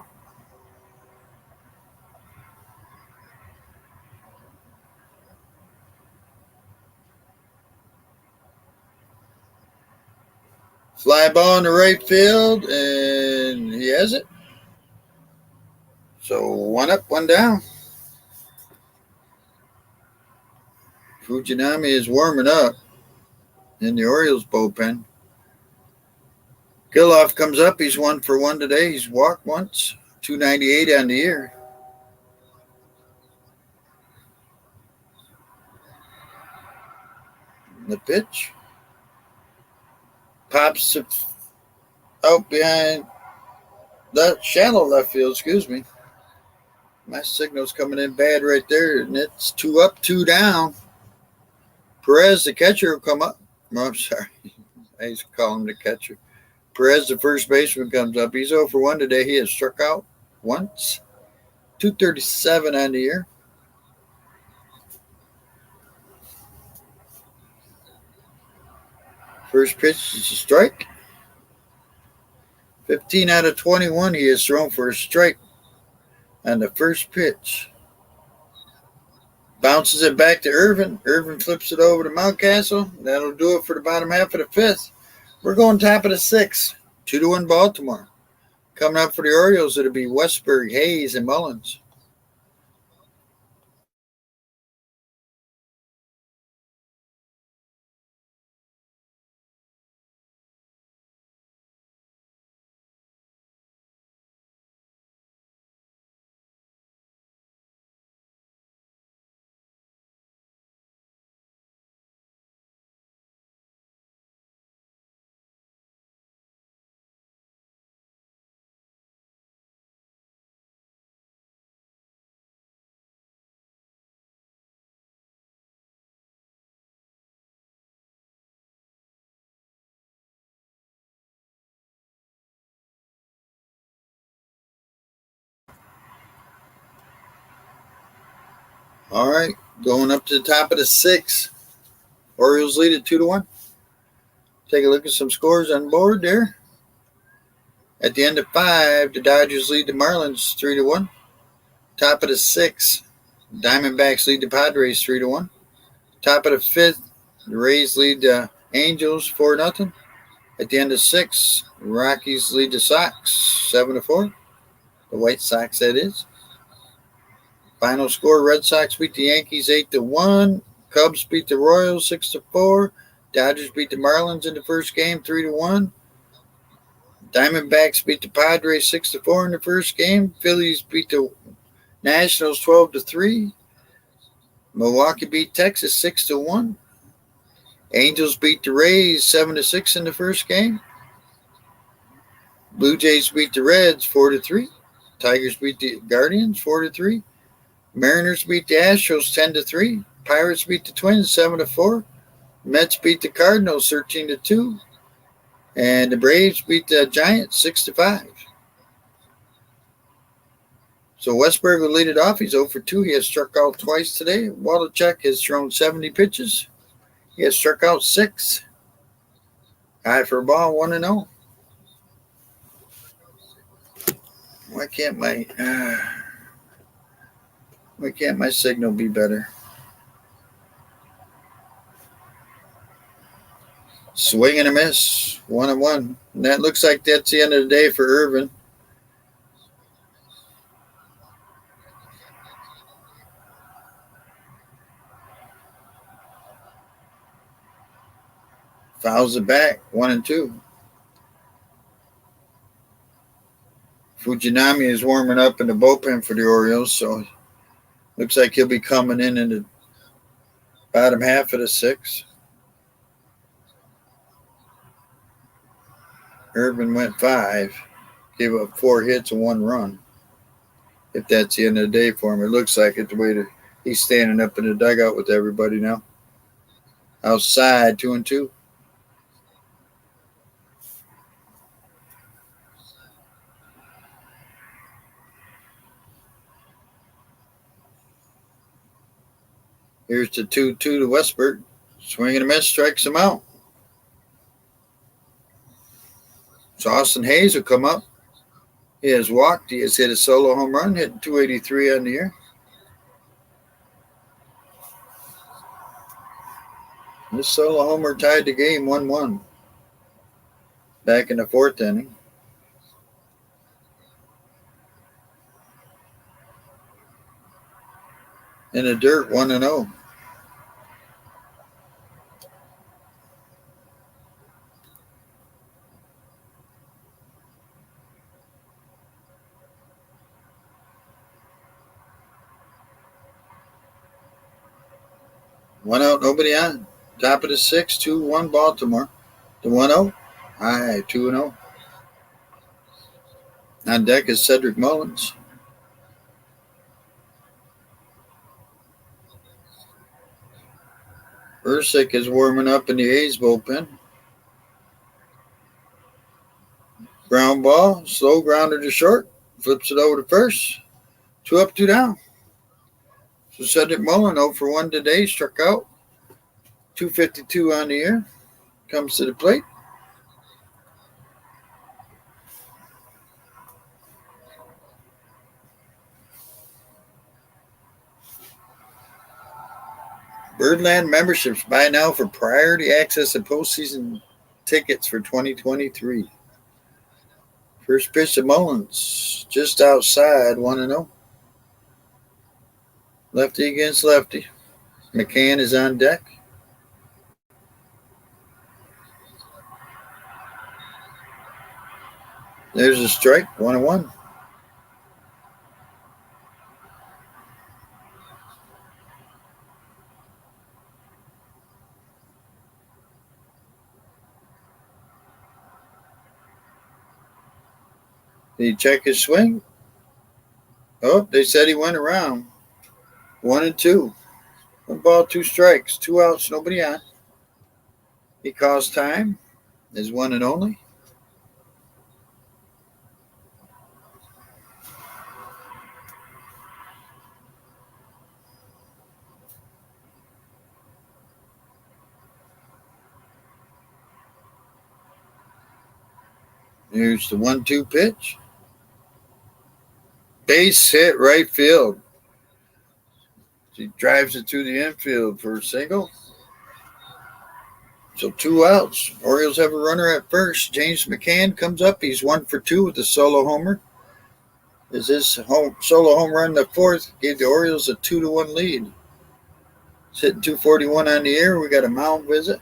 Fly ball in the right field, and he has it. So 1 up, 1 down. Fujinami is warming up in the Orioles bullpen. Geloff comes up. He's 1 for 1 today. He's walked once. 298 on the year. The pitch pops out behind the shallow left field. Excuse me. My signal's coming in bad right there, and it's 2 up, 2 down. Perez, the catcher, will come up. No, I'm sorry. I used to call him the catcher. Perez, the first baseman, comes up. He's 0 for 1 today. He has struck out once. 237 on the year. First pitch is a strike. 15 out of 21 he has thrown for a strike on the first pitch. Bounces it back to Irvin. Irvin flips it over to Mountcastle. That'll do it for the bottom half of the fifth. We're going top of the sixth. 2-1 Baltimore. Coming up for the Orioles, it'll be Westberg, Hayes, and Mullins. All right, going up to the top of the sixth. Orioles lead at 2-1. Take a look at some scores on board there. At the end of 5, the Dodgers lead the Marlins 3-1. Top of the 6th, Diamondbacks lead the Padres 3-1. Top of the 5th, the Rays lead the Angels 4-0. At the end of 6, the Rockies lead the Sox 7-4. The White Sox, that is. Final score: Red Sox beat the Yankees 8-1. Cubs beat the Royals 6-4. Dodgers beat the Marlins in the first game 3-1. Diamondbacks beat the Padres 6-4 in the first game. Phillies beat the Nationals 12-3. Milwaukee beat Texas 6-1. Angels beat the Rays 7-6 in the first game. Blue Jays beat the Reds 4-3. Tigers beat the Guardians 4-3. Mariners beat the Astros 10-3. Pirates beat the Twins 7-4. Mets beat the Cardinals 13-2. And the Braves beat the Giants 6-5. So Westberg will lead it off. He's 0-2. He has struck out twice today. Waldichuk has thrown 70 pitches. He has struck out 6. Eye for a ball, 1-0. Why can't my signal be better? Swing and a miss, 1-1. And that looks like that's the end of the day for Irvin. Fouls it back, 1-2. Fujinami is warming up in the bullpen for the Orioles, so looks like he'll be coming in the bottom half of the 6th. Irvin went 5, gave up 4 hits and 1 run. If that's the end of the day for him, it looks like it the way he's standing up in the dugout with everybody now. Outside, 2-2. Here's the 2-2 to Westberg. Swing and a miss, strikes him out. So Austin Hayes will come up. He has walked. He has hit a solo home run, hitting 283 on the year. This solo homer tied the game 1-1. Back in the 4th inning. In the dirt, 1-0. One out, nobody on. Top of the 6th, 2-1 Baltimore. The 1-0. High, 2-0. On deck is Cedric Mullins. Ursick is warming up in the A's bullpen. Ground ball, slow grounder to short. Flips it over to first. 2 up, 2 down. So Cedric Mullins 0-1 today, struck out. 252 on the year. Comes to the plate. Birdland memberships buy now for priority access and postseason tickets for 2023. First pitch to Mullins, just outside, 1-0. Lefty against lefty. McCann is on deck. There's a strike, 1-1. Did he check his swing? Oh, they said he went around. 1-2. 1 ball, 2 strikes. 2 outs, nobody on. He calls time. His one and only. Here's the 1-2 pitch. Base hit right field. He drives it to the infield for a single. So 2 outs. Orioles have a runner at first. James McCann comes up. He's 1 for 2 with a solo homer. Is his solo home run the 4th? Gave the Orioles a 2-1 lead. It's hitting 241 on the air. We got a mound visit.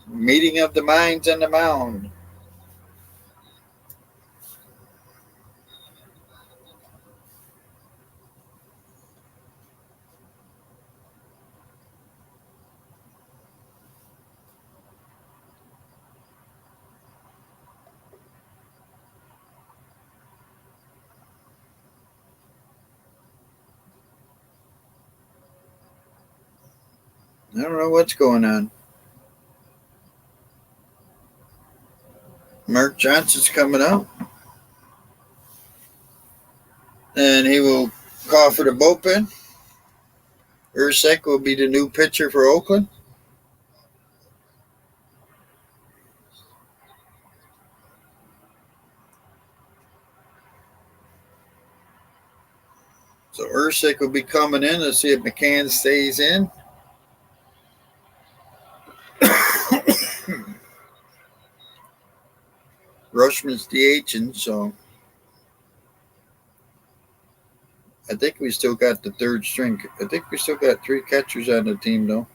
Meeting of the minds on the mound. I don't know what's going on. Mark Johnson's coming out. And he will call for the bullpen. Ursek will be the new pitcher for Oakland. So Ursek will be coming in. Let's see if McCann stays in. Rushman's DHing, so I think we still got the 3rd string. I think we still got 3 catchers on the team, though.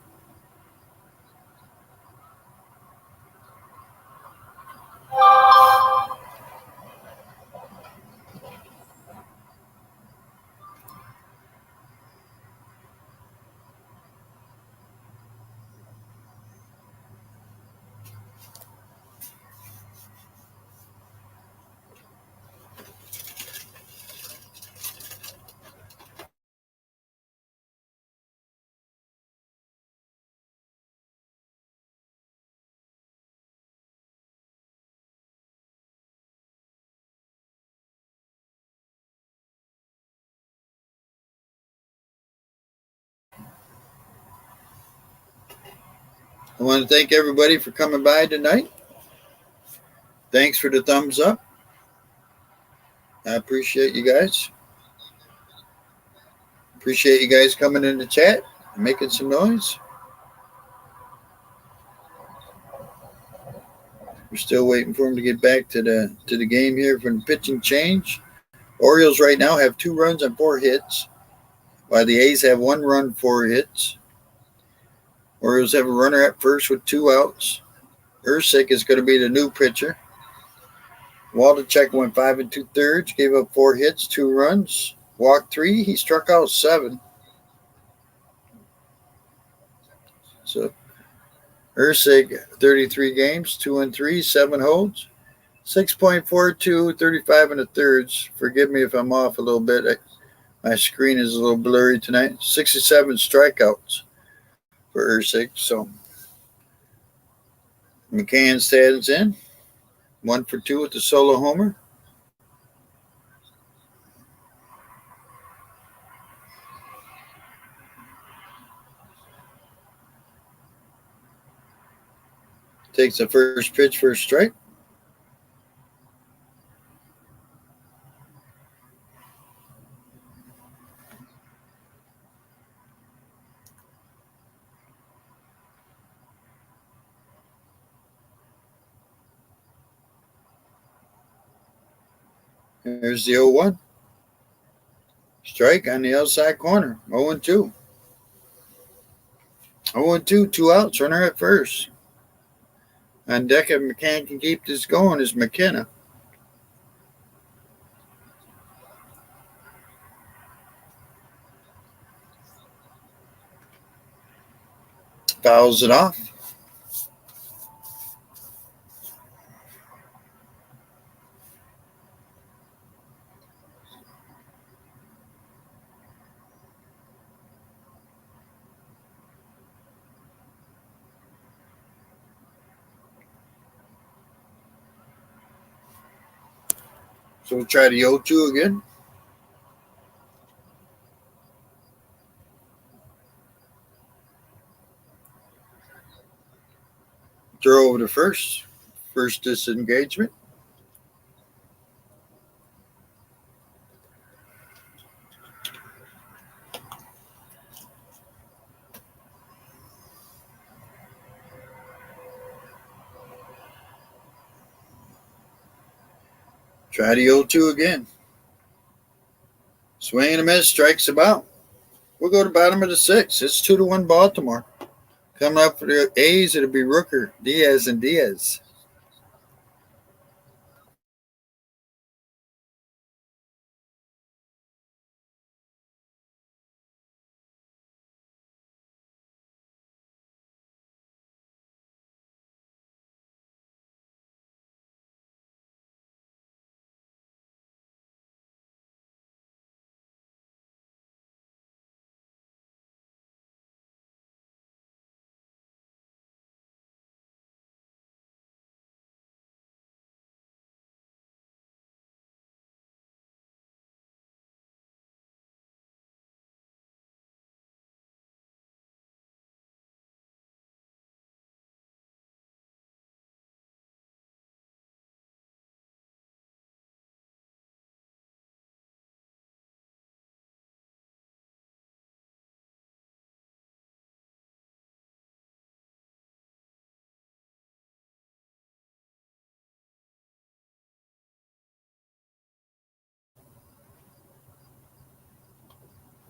I want to thank everybody for coming by tonight. Thanks for the thumbs up. I appreciate you guys. Appreciate you guys coming in the chat and making some noise. We're still waiting for him to get back to the game here for the pitching change. Orioles right now have 2 runs and 4 hits, while the A's have 1 run, 4 hits. Orioles have a runner at first with 2 outs. Ursek is going to be the new pitcher. Waldichuk went 5 2/3, gave up 4 hits, 2 runs, walked 3. He struck out 7. So Ursek, 33 games, 2-3, 7 holds, 6.42, 35 1/3. Forgive me if I'm off a little bit. My screen is a little blurry tonight. 67 strikeouts for Ursek. So McCann stands in, 1 for 2 with the solo homer. Takes the first pitch for a strike. There's the 0-1. Strike on the outside corner. 0-2. 0-2, 2 outs, runner at first. On deck, if McCann can keep this going, is McKenna. Fouls it off. So we'll try the 0-2 again. Throw over to first. First disengagement. Try the 0-2 again. Swing and a miss, strikes him out. We'll go to bottom of the 6th. It's 2-1 Baltimore. Coming up for the A's, it'll be Rooker, Diaz, and Diaz.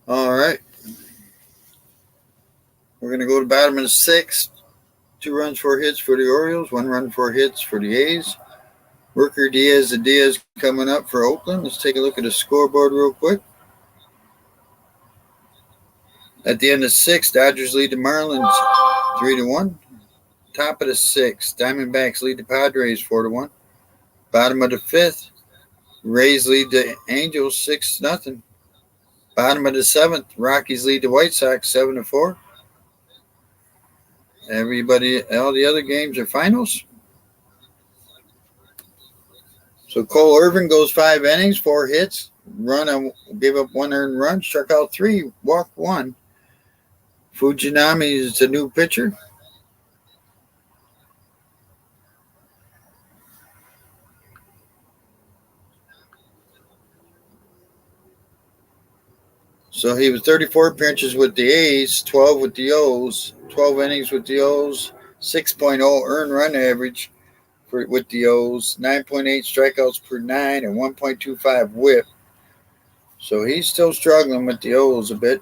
All right. We're going to go to bottom of the 6th. 2 runs, 4 hits for the Orioles. 1 run, 4 hits for the A's. Rooker, Diaz, and Diaz coming up for Oakland. Let's take a look at the scoreboard real quick. At the end of 6, Dodgers lead the Marlins 3-1. Top of the 6th, Diamondbacks lead the Padres 4-1. Bottom of the 5th, Rays lead the Angels 6-0. Bottom of the 7th, Rockies lead the White Sox 7-4. All the other games are finals. So Cole Irvin goes 5 innings, 4 hits, gave up 1 earned run, struck out 3, walked 1. Fujinami is the new pitcher. So he was 34 appearances with the A's, 12 with the O's, 12 innings with the O's, 6.0 earned run average with the O's, 9.8 strikeouts per 9, and 1.25 whip. So he's still struggling with the O's a bit.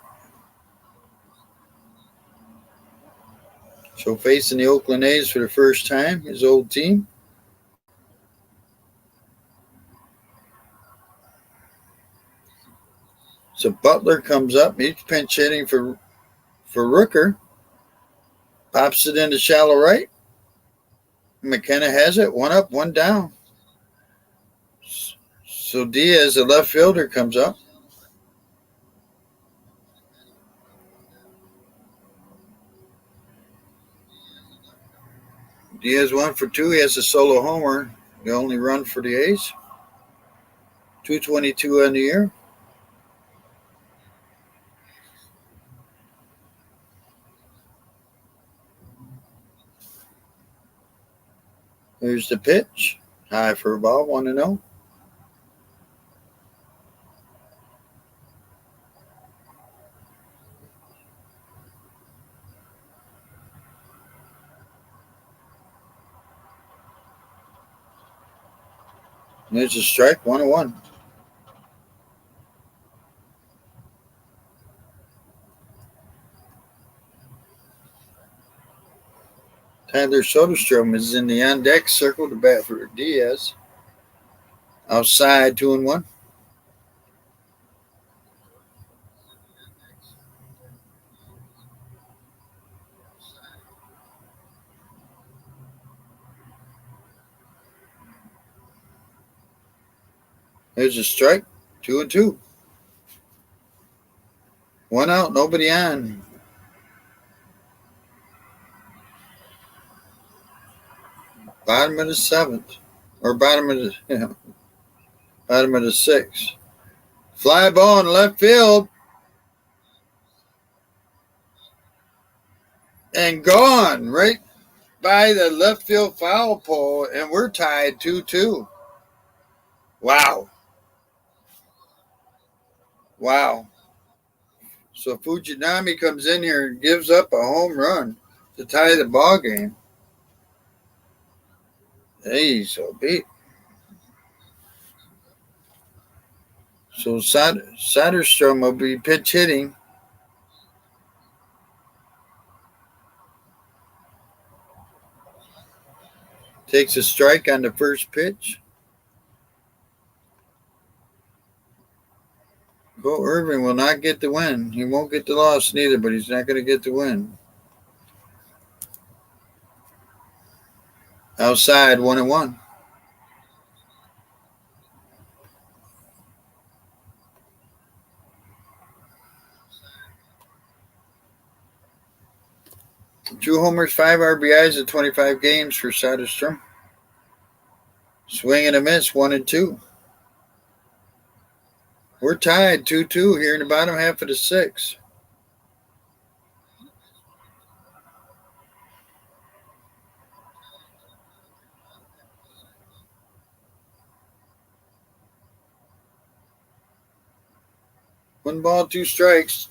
So facing the Oakland A's for the first time, his old team. So Butler comes up. He's pinch hitting for Rooker. Pops it into shallow right. McKenna has it. 1 up, 1 down. So Diaz, the left fielder, comes up. Diaz 1 for 2. He has a solo homer. The only run for the A's. 222 on the year. Here's the pitch. High for a ball. 1-0. There's a strike. 1-1. Tyler Soderstrom is in the on-deck circle to bat for Diaz. Outside, 2-1. There's a strike. 2-2. 1 out, nobody on. Bottom of the 7th. Or bottom of the 6th. Fly ball in left field. And gone right by the left field foul pole. And we're tied 2-2. Wow. So Fujinami comes in here and gives up a home run to tie the ball game. Hey, so beat. So Satterstrom will be pitch hitting. Takes a strike on the first pitch. Cole Irvin will not get the win. He won't get the loss neither, but he's not going to get the win. Outside, 1-1. Two homers, 5 RBIs in 25 games for Soderstrom. Swing and a miss, 1-2. We're tied 2-2 here in the bottom half of the sixth. One ball, 2 strikes.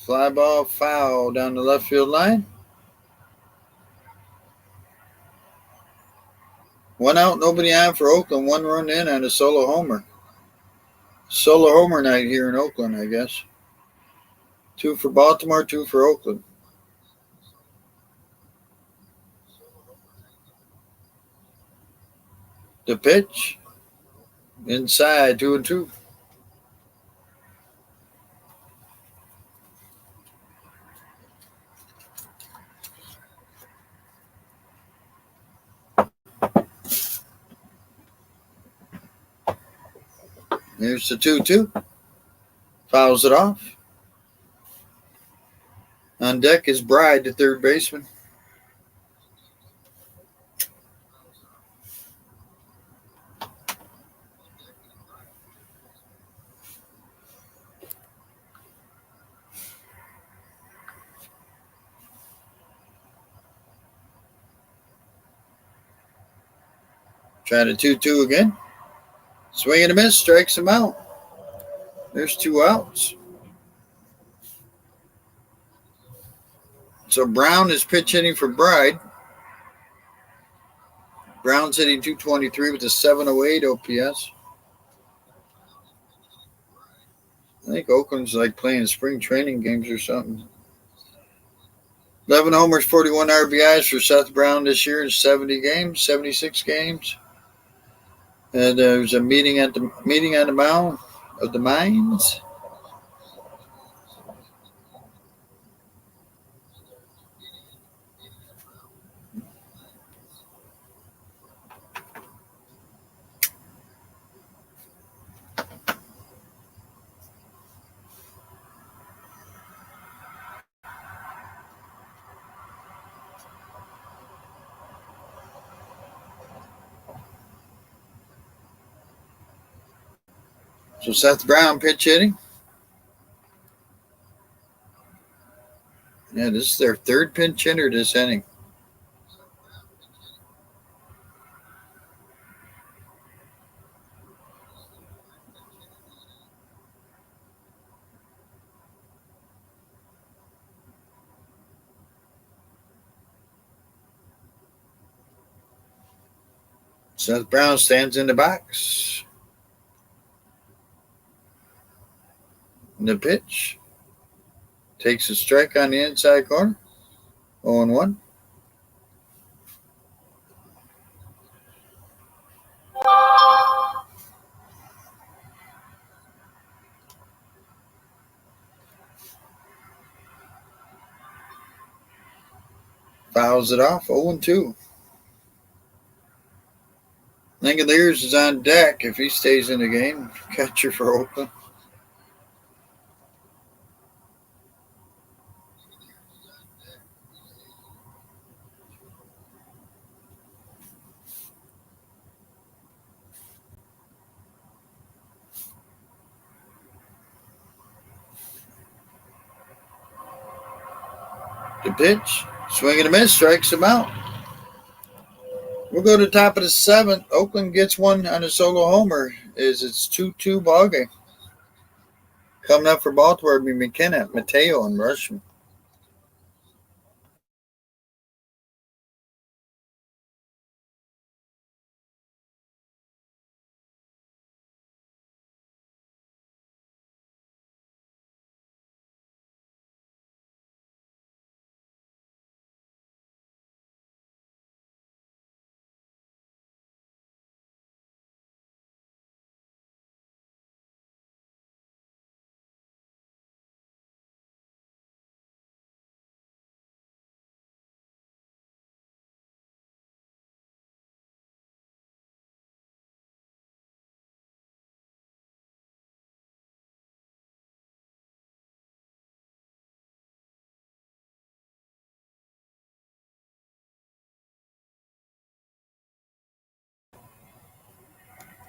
Fly ball foul down the left field line. 1 out, nobody on for Oakland. 1 run in on a solo homer. Solo homer night here in Oakland, I guess. 2 for Baltimore, 2 for Oakland. The pitch. Inside, 2-2. There's the 2-2. Fouls it off. On deck is Bride, the third baseman. Try the 2-2 again. Swing and a miss, strikes him out. There's 2 outs. So Brown is pitch hitting for Bride. Brown's hitting .223 with a 708 OPS. I think Oakland's like playing spring training games or something. 11 homers, 41 RBIs for Seth Brown this year in 76 games. And there's a meeting on the mound of the Mines. So Seth Brown pitch hitting. Yeah, this is their third pinch hitter this inning. Seth Brown stands in the box. And the pitch. Takes a strike on the inside corner. 0-1. Fouls it off. 0-2. Langoliers is on deck if he stays in the game. Catcher for Oakland. The pitch. Swing and a miss. Strikes him out. We'll go to the top of the 7th. Oakland gets one on a solo homer. It's 2-2 ball game. Coming up for Baltimore will be McKenna, Mateo, and Rushman.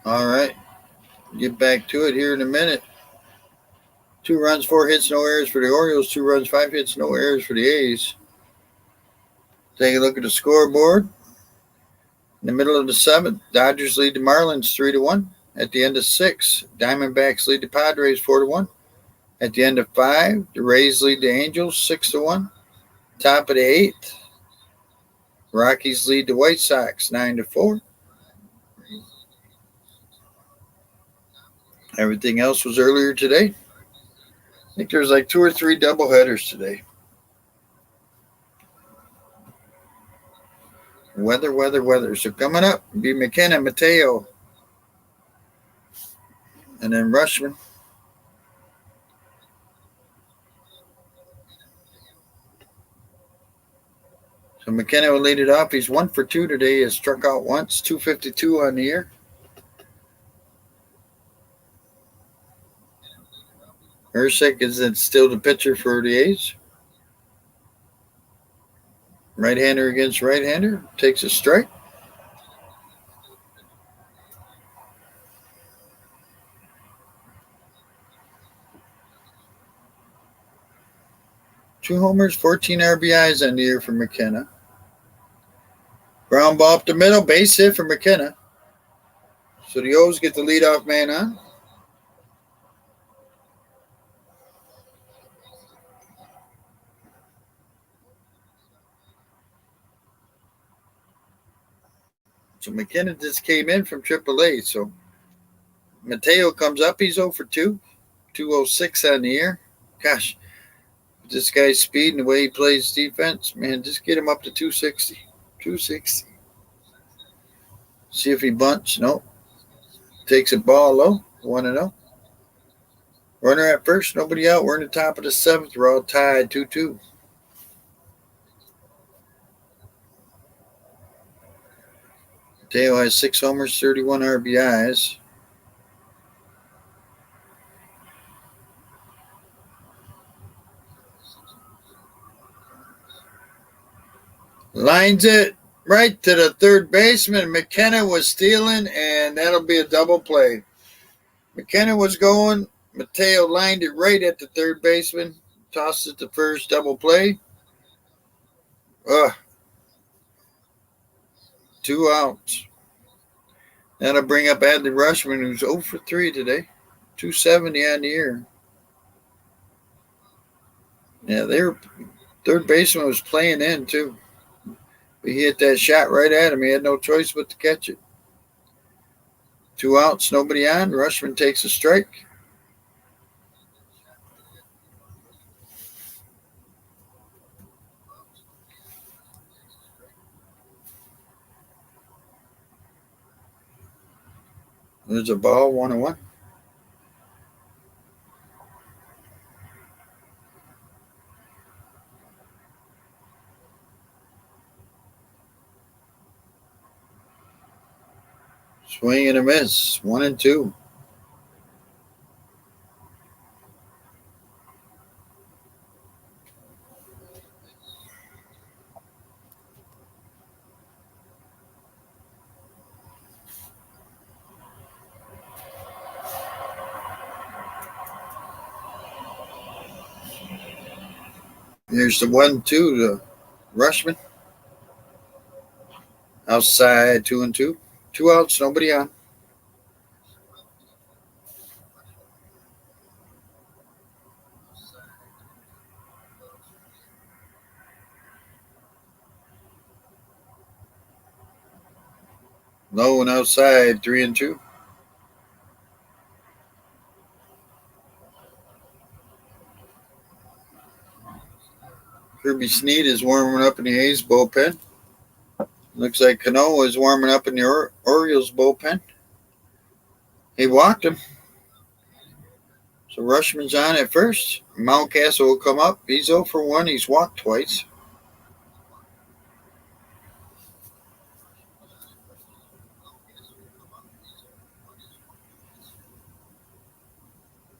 All right. Get back to it here in a minute. 2 runs, 4 hits, no errors for the Orioles. 2 runs, 5 hits, no errors for the A's. Take a look at the scoreboard. In the middle of the 7th, Dodgers lead the Marlins 3-1. At the end of 6, Diamondbacks lead the Padres 4-1. At the end of 5, the Rays lead the Angels 6-1. Top of the 8th, Rockies lead the White Sox 9-4. Everything else was earlier today. I think there's like 2 or 3 doubleheaders today. Weather. So coming up, be McKenna, Mateo, and then Rushman. So McKenna will lead it off. He's 1 for 2 today. He has struck out once, 252 on the year. Ursick is still the pitcher for the A's. Right-hander against right-hander. Takes a strike. Two homers, 14 RBIs on the year for McKenna. Ground ball up the middle, base hit for McKenna. So the O's get the leadoff man on. So McKenna just came in from AAA. So Mateo comes up. He's 0 for 2. 206 on the year. Gosh, this guy's speed and the way he plays defense, man, just get him up to 260. 260. See if he bunts. Nope. Takes a ball low. 1-0. Runner at first. Nobody out. We're in the top of the 7th. We're all tied 2-2. Mateo has 6 homers, 31 RBIs. Lines it right to the third baseman. McKenna was stealing, and that'll be a double play. McKenna was going. Mateo lined it right at the third baseman. Tossed it to first, double play. 2 outs. That'll bring up Adley Rushman, who's 0 for 3 today. 270 on the year. Yeah, their third baseman was playing in, too. But he hit that shot right at him. He had no choice but to catch it. 2 outs, nobody on. Rushman takes a strike. There's a ball, 1-1. Swing and a miss, 1-2. Here's the 1-2 to Rushman. Outside, 2-2. 2 outs, nobody on. Low and outside, 3-2. Kirby Snead is warming up in the A's bullpen. Looks like Cano is warming up in the Orioles bullpen. He walked him. So Rushman's on at first. Mountcastle will come up. He's 0 for 1. He's walked twice.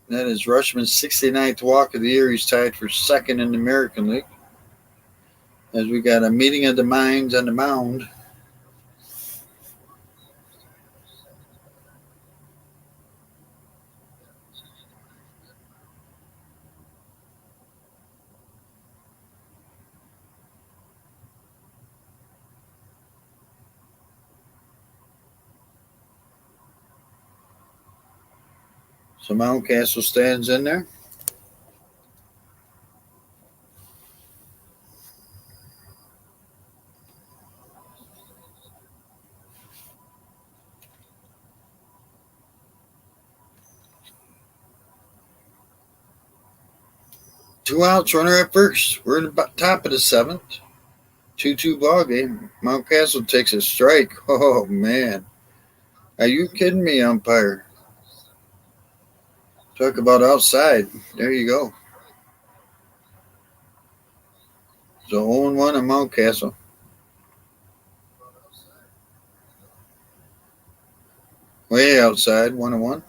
That is Rushman's 69th walk of the year. He's tied for second in the American League. As we got a meeting of the minds on the mound. So Mountcastle stands in there. Two outs, runner at first. We're in the top of the seventh. 2-2 ball game. Mountcastle takes a strike. Oh, man. Are you kidding me, umpire? Talk about outside. There you go. So 0-1 on Mountcastle. Way outside, 1-1.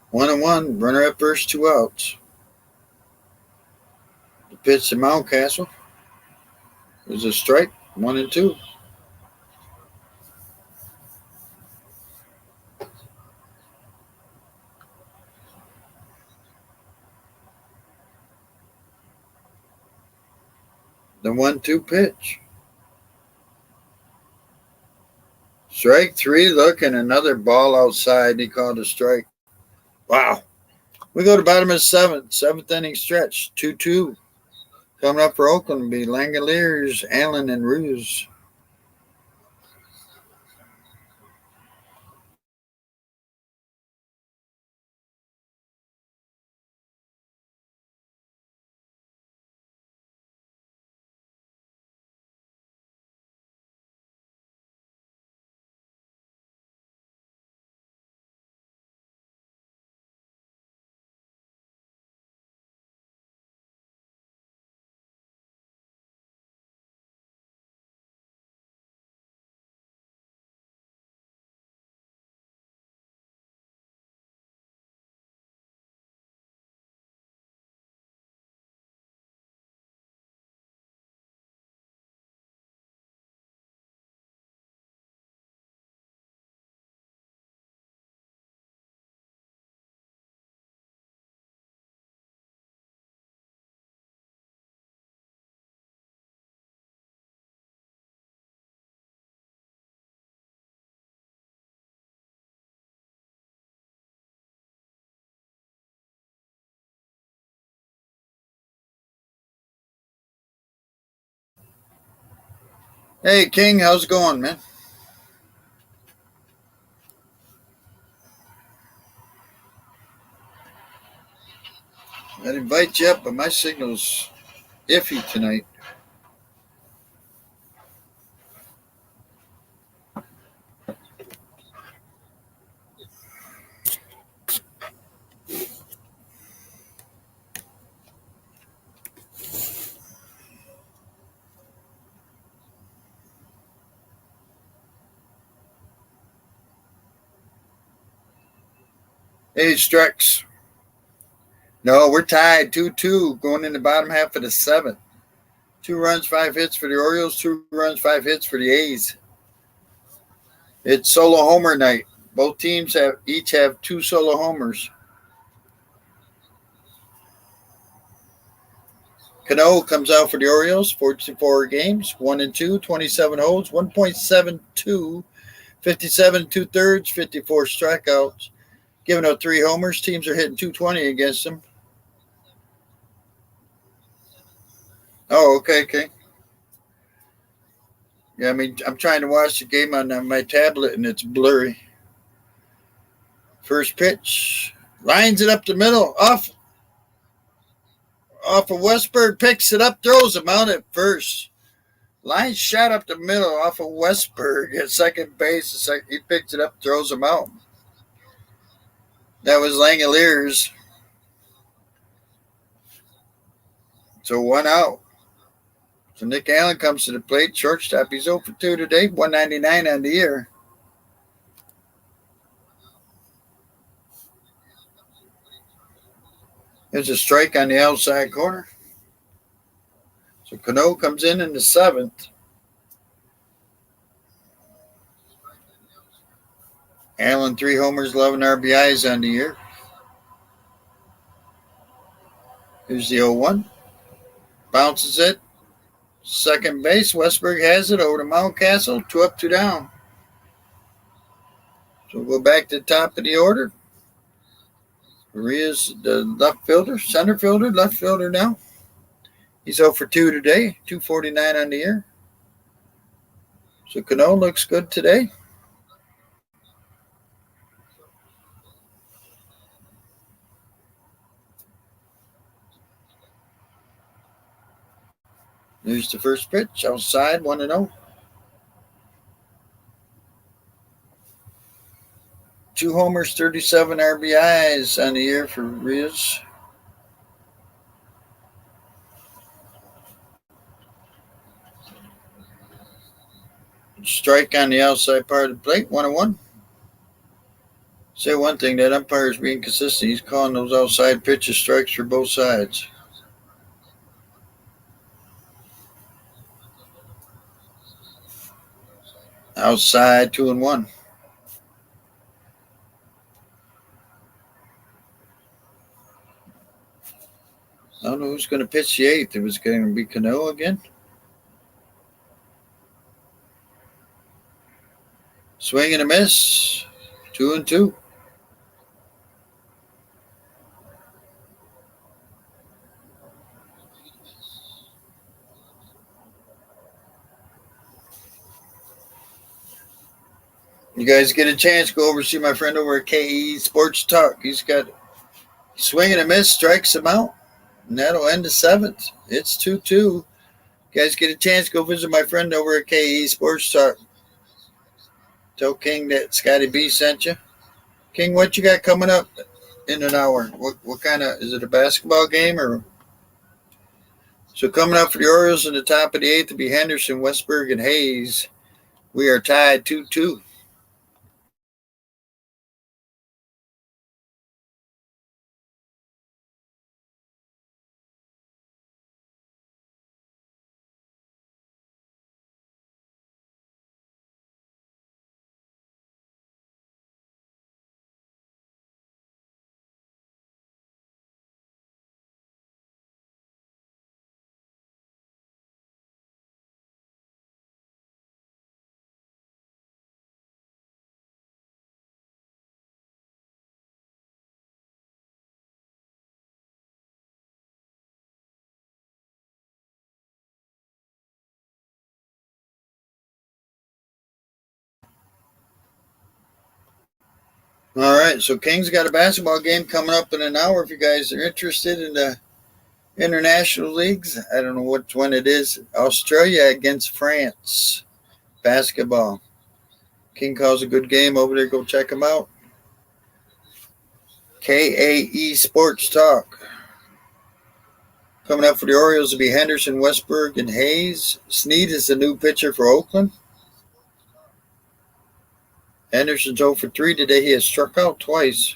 One and one, runner at first, two outs. The pitch to Mountcastle is a strike, 1-2. The 1-2 pitch. Strike three, look, and another ball outside. He called a strike. Wow. We go to bottom of the seventh inning stretch, 2-2. Coming up for Oakland will be Langoliers, Allen, and Ruse. Hey, King, how's it going, man? I'd invite you up, but my signal's iffy tonight. Hey, Strex. No, we're tied 2-2 going in the bottom half of the seventh. 2 runs, 5 hits for the Orioles, 2 runs, 5 hits for the A's. It's solo homer night. Both teams each have 2 solo homers. Cano comes out for the Orioles, 44 games, 1-2, 27 holds, 1.72, 57 2/3, 54 strikeouts. Giving up 3 homers. Teams are hitting 220 against him. Oh, okay. Yeah, I mean, I'm trying to watch the game on my tablet, and it's blurry. First pitch. Lines it up the middle. Off of Westberg. Picks it up. Throws him out at first. Line shot up the middle off of Westberg at second base. He picks it up. Throws him out. That was Langoliers. So 1 out. So Nick Allen comes to the plate. Shortstop. He's 0 for 2 today. 199 on the year. There's a strike on the outside corner. So Cano comes in the 7th. Allen 3 homers, 11 RBIs on the year. Here's the 0-1. Bounces it. Second base, Westburg has it over to Mountcastle. 2 up, 2 down. So we'll go back to the top of the order. Maria's the left fielder, center fielder, left fielder now. He's 0 for 2 today, 249 on the year. So Cano looks good today. Here's the first pitch, outside, 1-0. 2 homers, 37 RBIs on the year for Rios. Strike on the outside part of the plate, 1-1. Say one thing, that umpire is being consistent. He's calling those outside pitches strikes for both sides. Outside, 2-1. I don't know who's going to pitch the 8th. It was going to be Cano again. Swing and a miss. 2-2. You guys get a chance, go over see my friend over at KE Sports Talk. He's got swing and a miss, strikes him out, and that'll end the 7th. It's 2-2. You guys get a chance, go visit my friend over at KE Sports Talk. Tell King that Scotty B sent you. King, what you got coming up in an hour? What kind of, is it a basketball game or? So coming up for the Orioles in the top of the 8th will be Henderson, Westburg, and Hayes. We are tied 2-2. All right, so King's got a basketball game coming up in an hour. If you guys are interested in the international leagues, I don't know which one it is. Australia against France, basketball. King calls a good game over there. Go check him out. KAE Sports Talk. Coming up for the Orioles will be Henderson, Westburg, and Hayes. Snead is the new pitcher for Oakland. Henderson's 0 for 3 today. He has struck out twice.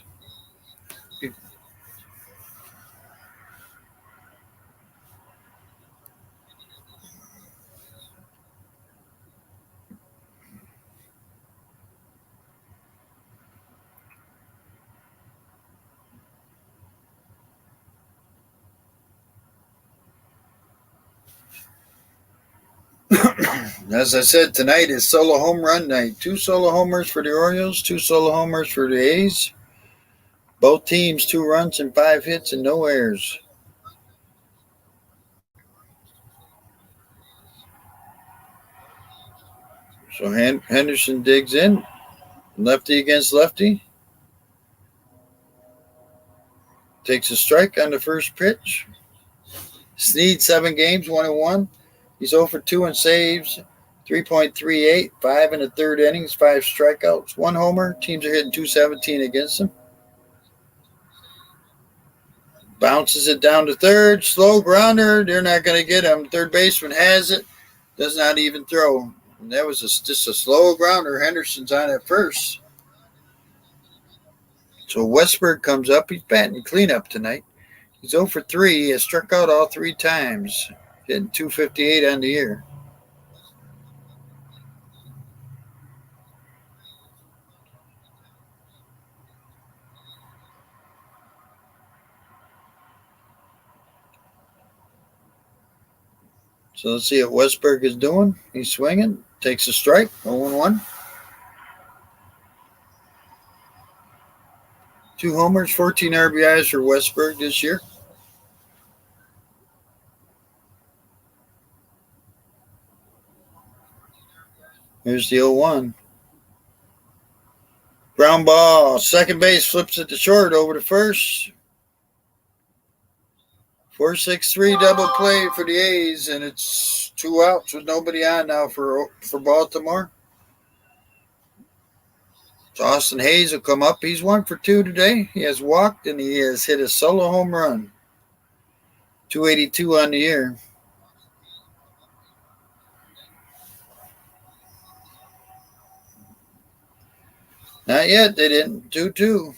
As I said, tonight is solo home run night. 2 solo homers for the Orioles, 2 solo homers for the A's. Both teams 2 runs and 5 hits and no errors. So Henderson digs in. Lefty against lefty. Takes a strike on the first pitch. Snead 7 games, 1-1. He's 0 for 2 and saves. 3.38, 5 in the third innings, 5 strikeouts, 1 homer. Teams are hitting .217 against him. Bounces it down to third. Slow grounder. They're not going to get him. Third baseman has it. Does not even throw. And that was just a slow grounder. Henderson's on at first. So Westburg comes up. He's batting cleanup tonight. He's 0 for 3. He has struck out all 3 times. Hitting .258 on the year. So let's see what Westberg is doing. He's swinging. Takes a strike. 0-1. 2 homers, 14 RBIs for Westberg this year. Here's the 0-1. Ground ball. Second base flips it to short over to first. 4-6-3 double play for the A's, and it's 2 outs with nobody on now for Baltimore. So Austin Hayes will come up. He's 1 for 2 today. He has walked and he has hit a solo home run. 282 on the year. Not yet. They didn't. 2-2.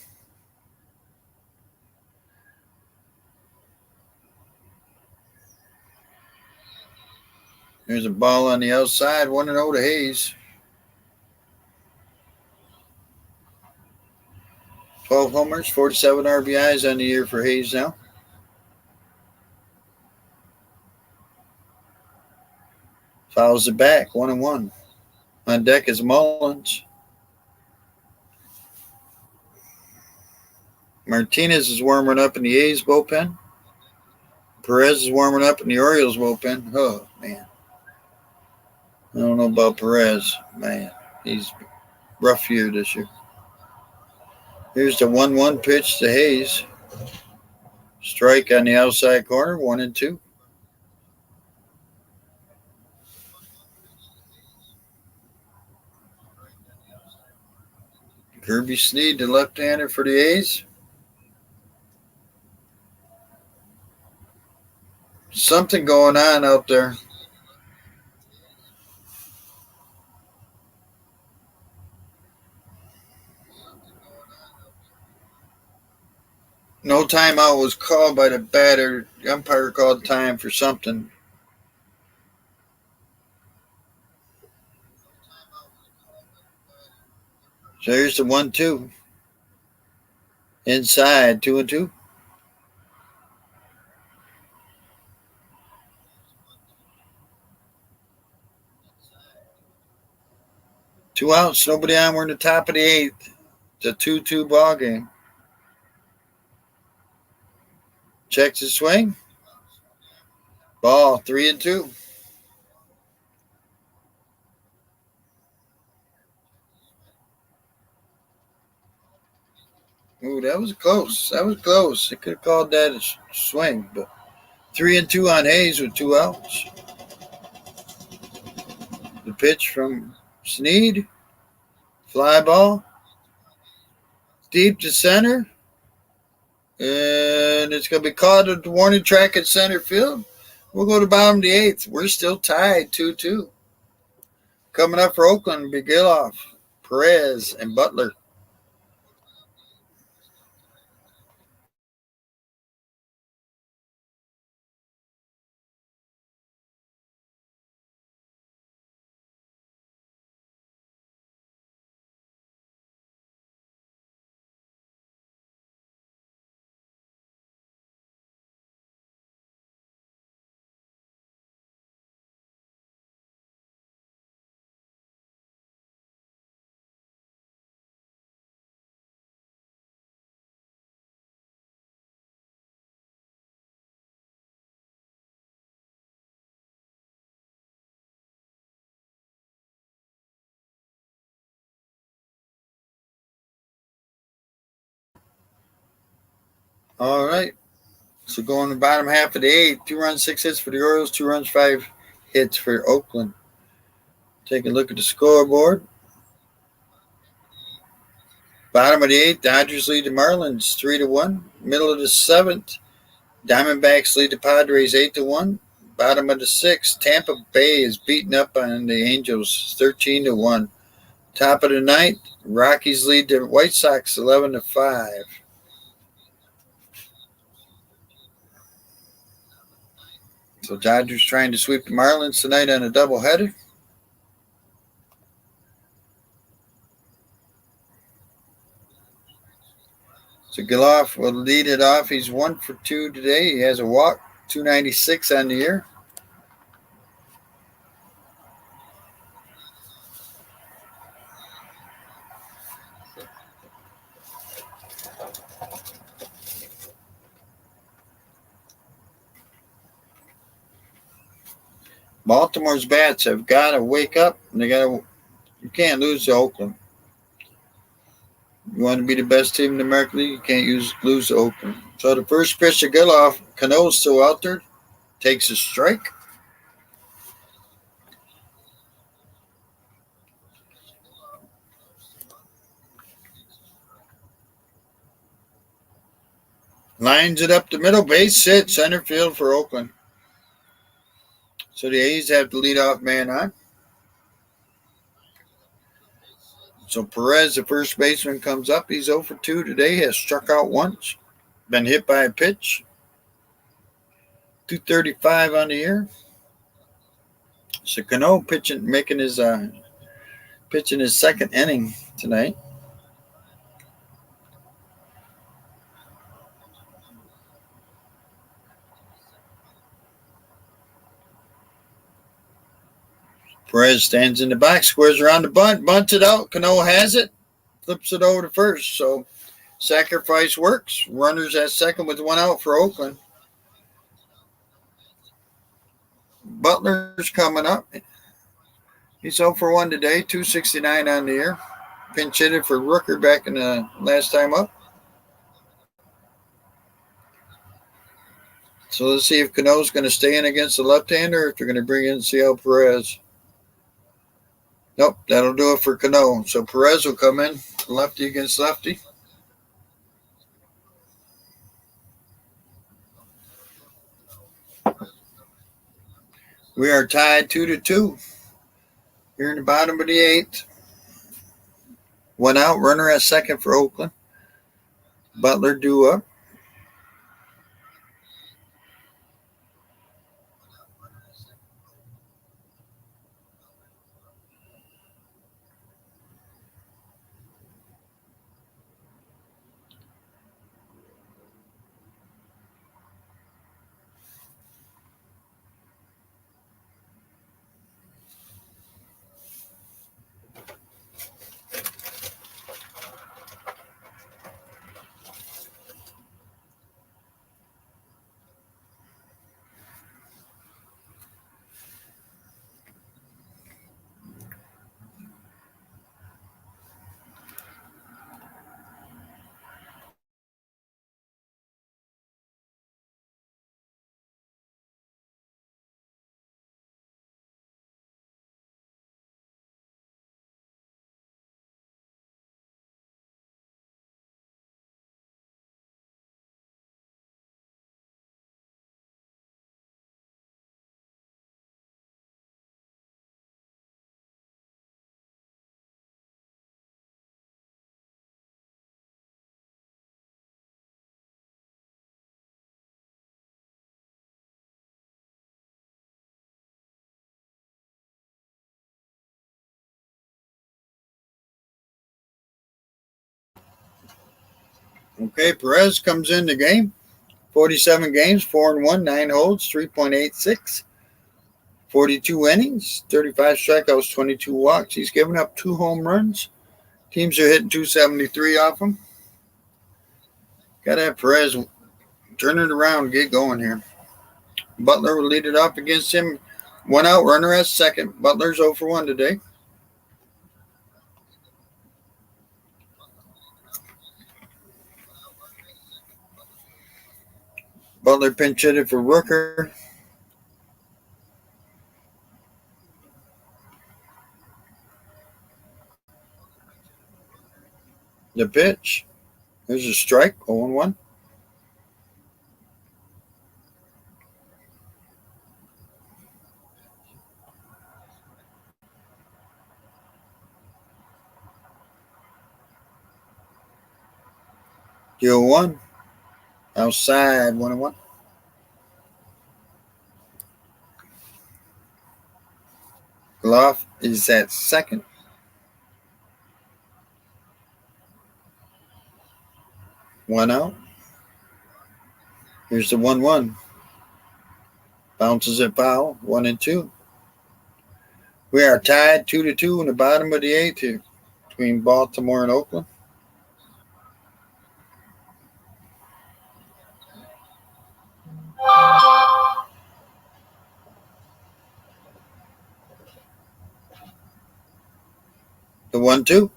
There's a ball on the outside. 1-0 to Hayes. 12 homers, 47 RBIs on the year for Hayes now. Fouls it back. 1-1. On deck is Mullins. Martinez is warming up in the A's bullpen. Perez is warming up in the Orioles bullpen. Oh, man. I don't know about Perez. Man, he's rough year this year. Here's the 1-1 pitch to Hayes. Strike on the outside corner, 1-2. Kirby Snead, the left-hander for the A's. Something going on out there. No timeout was called by the batter. The umpire called time for something. So here's the 1-2. Inside, 2-2. Two outs, nobody on. We're in the top of the 8th. It's a 2-2 ball game. Checks his swing. Ball, 3-2. Ooh, that was close. That was close. It could have called that a swing, but 3-2 on Hayes with 2 outs. The pitch from Snead. Fly ball. Deep to center. And it's going to be caught at the warning track at center field. We'll go to bottom of the 8th. We're still tied 2-2. Coming up for Oakland, Bigeloff, Perez, and Butler. All right. So going to the bottom half of the 8th, 2 runs, 6 hits for the Orioles, 2 runs, 5 hits for Oakland. Take a look at the scoreboard. Bottom of the 8th, Dodgers lead the Marlins 3-1. Middle of the 7th, Diamondbacks lead the Padres 8-1. Bottom of the 6th, Tampa Bay is beating up on the Angels 13-1. Top of the 9th, Rockies lead the White Sox 11-5. So Dodgers trying to sweep the Marlins tonight on a doubleheader. So Giloff will lead it off. He's 1 for 2 today. He has a walk, 296 on the year. Baltimore's bats have got to wake up, and you can't lose to Oakland. You want to be the best team in the American League, you can't lose to Oakland. So the first pitch to Geloff, Cano's still out there, takes a strike. Lines it up the middle, base hit, center field for Oakland. So the A's have the leadoff man on. So Perez, the first baseman, comes up. He's 0 for 2 today. Has struck out once. Been hit by a pitch. 235 on the year. So Cano making his pitching his second inning tonight. Perez stands in the box, squares around the bunt, bunts it out. Cano has it, flips it over to first. So sacrifice works. Runners at second with one out for Oakland. Butler's coming up. He's 0 for 1 today, 269 on the year. Pinch hit for Rooker back in the last time up. So let's see if Cano's going to stay in against the left-hander or if they're going to bring in CL Perez. Nope, that'll do it for Cano. So Perez will come in, lefty against lefty. We are tied 2-2 here in the bottom of the 8th. One out, runner at second for Oakland. Butler due up. Okay, Perez comes in the game. 47 games, 4-1, 9 holds, 3.86. 42 innings, 35 strikeouts, 22 walks. He's given up 2 home runs. Teams are hitting 273 off him. Got to have Perez turn it around, get going here. Butler will lead it off against him. One out, runner at second. Butler's 0 for 1 today. Butler pinch hit for Rooker. The pitch. There's a strike, 0-1. Deal 1. Outside, 1-1. Geloff is at second. One out. Here's the 1-1. Bounces it foul, 1-2. We are tied 2-2 in the bottom of the 8th here between Baltimore and Oakland. The 1-2.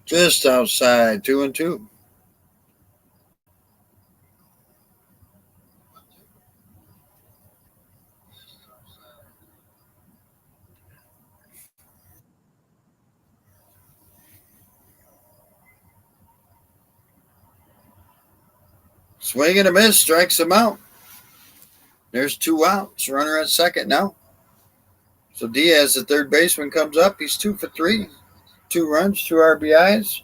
Just outside, 2-2. Swing and a miss, strikes him out. There's 2 outs. Runner at second now. So Diaz, the third baseman, comes up. He's 2 for 3. 2 runs, 2 RBIs.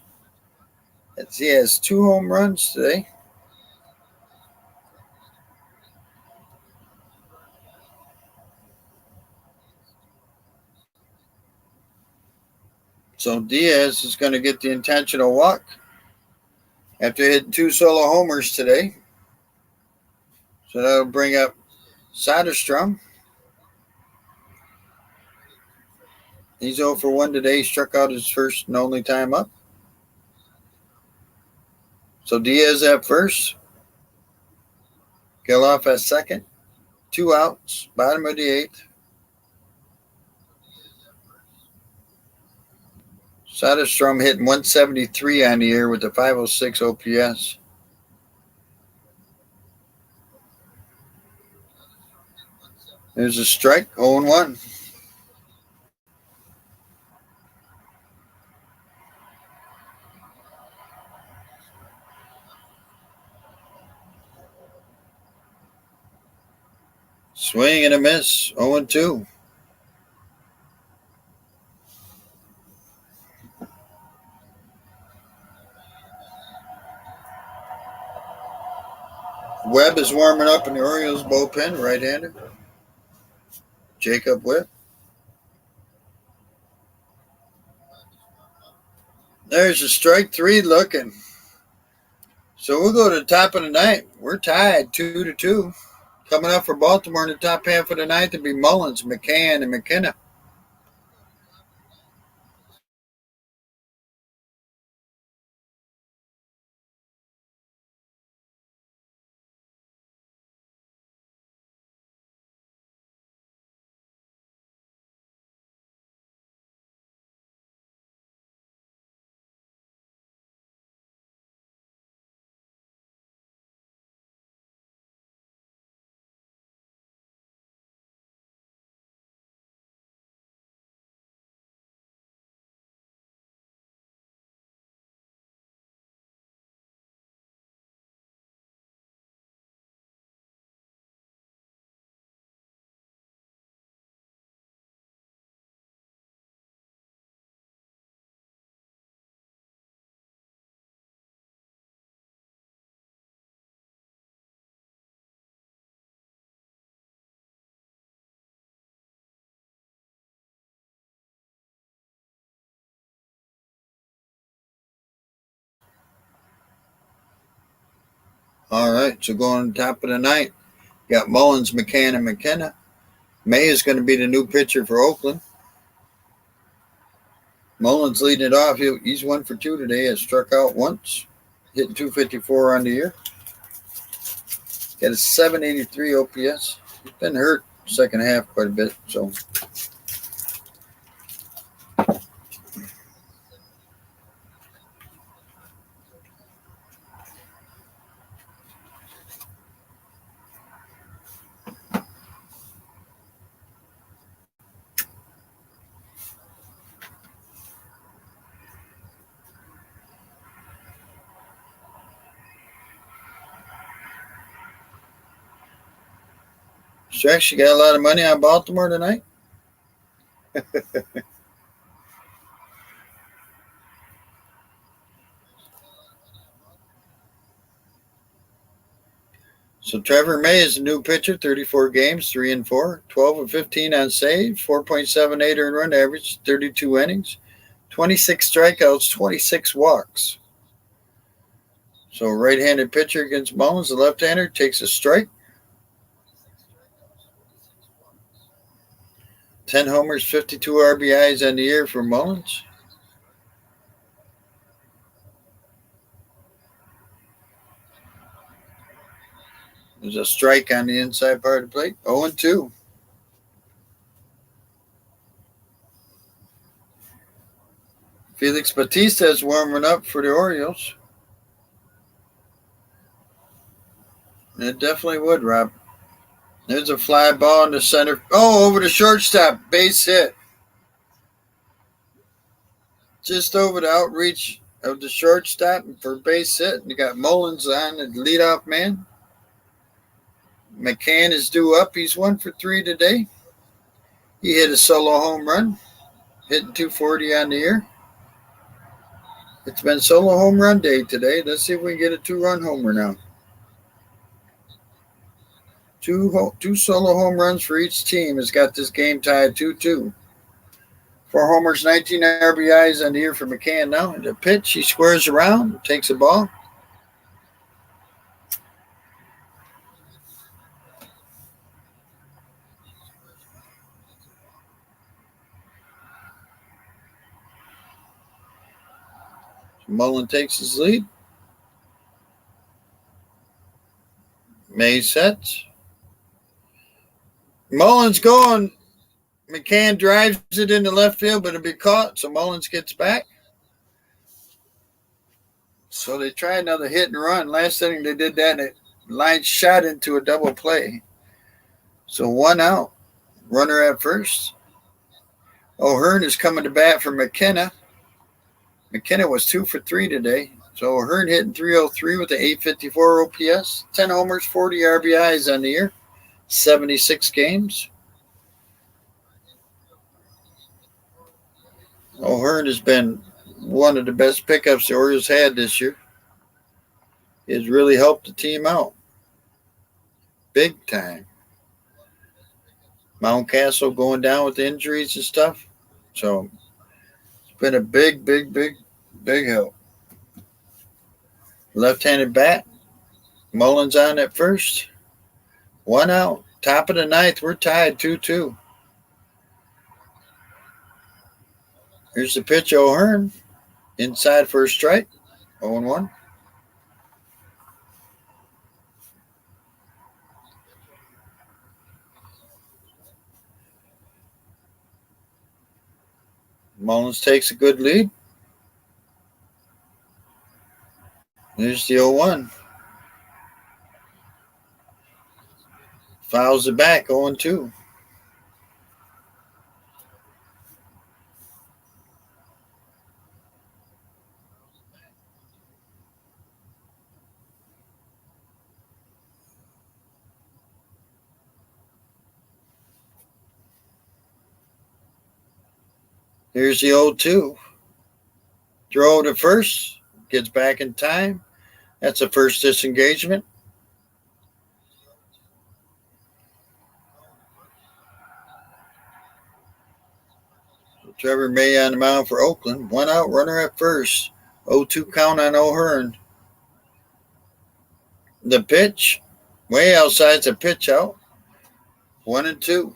He has 2 home runs today. So Diaz is going to get the intentional walk after hitting 2 solo homers today. So that'll bring up Soderstrom. He's 0 for 1 today. He struck out his first and only time up. So Diaz at first. Geloff at second. 2 outs. Bottom of the 8th. Soderstrom hitting 173 on the year with a 506 OPS. There's a strike, 0-1. Swing and a miss, 0-2. Webb is warming up in the Orioles bullpen, right-hander. Jacob Webb. There's a strike 3 looking. So we'll go to the top of the ninth. We're tied 2-2. Coming up for Baltimore in the top half of the ninth will be Mullins, McCann, and McKenna. All right, so going to the top of the ninth, got Mullins, McCann, and McKenna. May is going to be the new pitcher for Oakland. Mullins leading it off. He's 1 for 2 today. Has struck out once, hitting 254 on the year. Got a 783 OPS. He's been hurt second half quite a bit, so. Strex, you got a lot of money on Baltimore tonight? So Trevor May is the new pitcher, 34 games, 3-4, 12 of 15 on save, 4.78 earned run average, 32 innings, 26 strikeouts, 26 walks. So right-handed pitcher against Mullins, the left-hander takes a strike. 10 homers, 52 RBIs on the year for Mullins. There's a strike on the inside part of the plate, 0-2. Felix Bautista is warming up for the Orioles. It definitely would, Rob. There's a fly ball in the center. Oh, over the shortstop. Base hit. Just over the outreach of the shortstop for base hit. You got Mullins on the leadoff man. McCann is due up. He's 1 for 3 today. He hit a solo home run, hitting 240 on the year. It's been solo home run day today. Let's see if we can get a 2-run homer now. Two solo home runs for each team has got this game tied 2-2. 4 homers, 19 RBIs on the year for McCann now. And the pitch, he squares around, takes a ball. Mullen takes his lead. May sets. Mullins going. McCann drives it into left field, but it'll be caught, so Mullins gets back. So they try another hit and run. Last inning they did that, and it line shot into a double play. So 1 out. Runner at first. O'Hearn is coming to bat for McKenna. McKenna was 2 for 3 today. So O'Hearn hitting 303 with an 854 OPS. 10 homers, 40 RBIs on the year. 76 games. O'Hearn has been one of the best pickups the Orioles had this year. He has really helped the team out. Big time. Mountcastle going down with injuries and stuff. So it's been a big help. Left-handed bat. Mullins on at first. 1 out. Top of the 9th. We're tied 2-2. Here's the pitch, O'Hearn. Inside for a strike. 0-1. Mullins takes a good lead. There's the 0-1. Fouls it back, 0-2. Here's the 0-2. Throw to first. Gets back in time. That's a first disengagement. Trevor May on the mound for Oakland. 1 out, runner at first. 0-2 count on O'Hearn. The pitch, way outside's a pitch out. 1-2.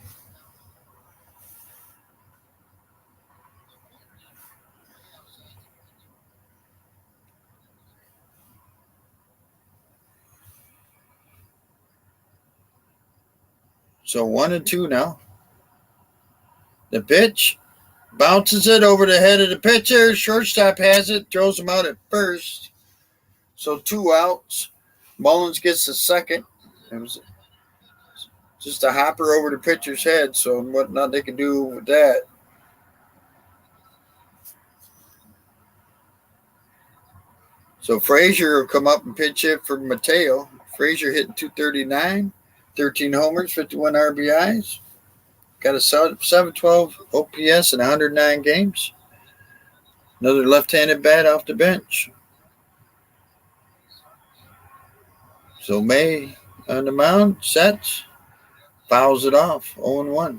So 1-2 now. The pitch bounces it over the head of the pitcher. Shortstop has it, throws him out at first. So 2 outs. Mullins gets the second. It was just a hopper over the pitcher's head, so what not they can do with that. So Frazier will come up and pitch hit for Mateo. Frazier hitting 239, 13 homers, 51 RBIs. Got a 712 OPS in 109 games. Another left-handed bat off the bench. So May on the mound, sets, fouls it off, 0-1.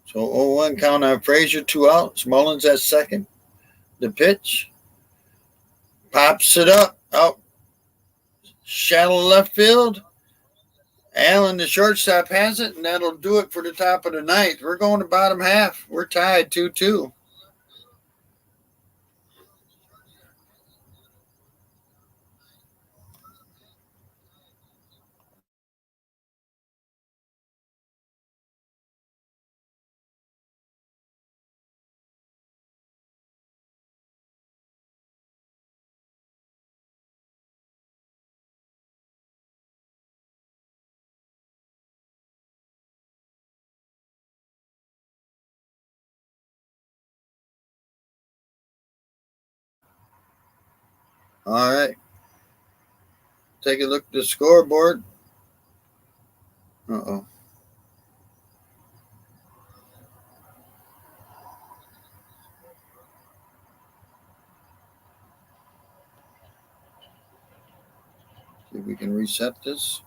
So 0-1 count on Frazier, 2 outs. Mullins at second. The pitch. Pops it up. Out. Shallow left field. Allen, the shortstop, has it, and that'll do it for the top of the 9th. We're going to bottom half. We're tied 2-2. All right. Take a look at the scoreboard. Uh-oh. See if we can reset this.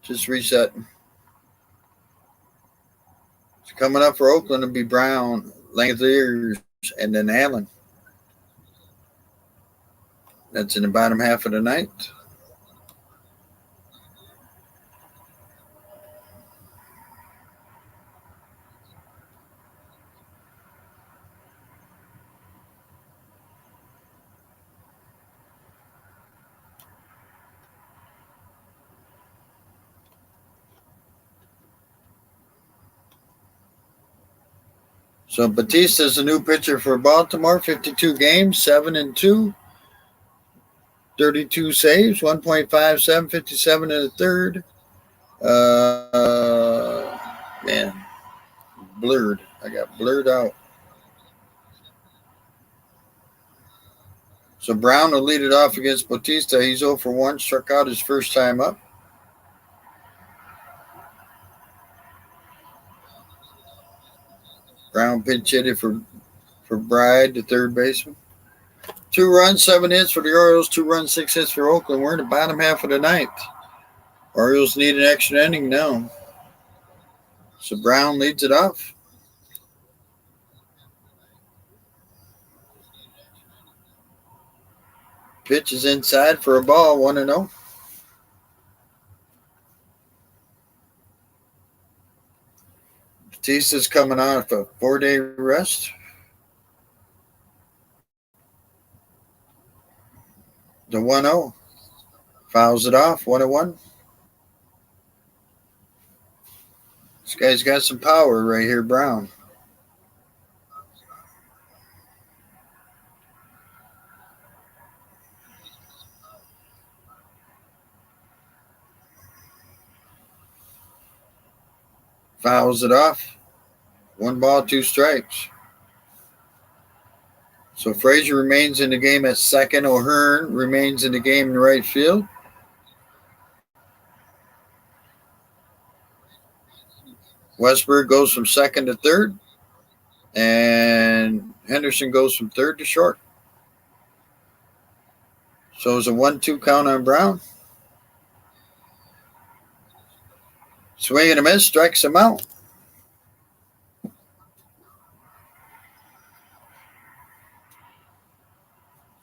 Just reset. It's coming up for Oakland to be Brown, Langeliers, and then Allen. That's in the bottom half of the ninth. So Batista's the new pitcher for Baltimore. 52 games, 7-2, 32 saves, 1.57, 57 in the third. Man, blurred. I got blurred out. So Brown will lead it off against Bautista. He's 0 for 1, struck out his first time up. Brown pinch hit for Bride, the third baseman. 2 runs, 7 hits for the Orioles, 2 runs, 6 hits for Oakland. We're in the bottom half of the ninth. Orioles need an extra inning now. So Brown leads it off. Pitch is inside for a ball, 1-0. Batista's coming off a 4-day rest. The 1-0. Fouls it off, 1-1. This guy's got some power right here, Brown. Fouls it off. 1 ball, 2 strikes. So Frazier remains in the game at second. O'Hearn remains in the game in right field. Westberg goes from second to third. And Henderson goes from third to short. So it's a 1-2 count on Brown. Swing and a miss, strikes him out.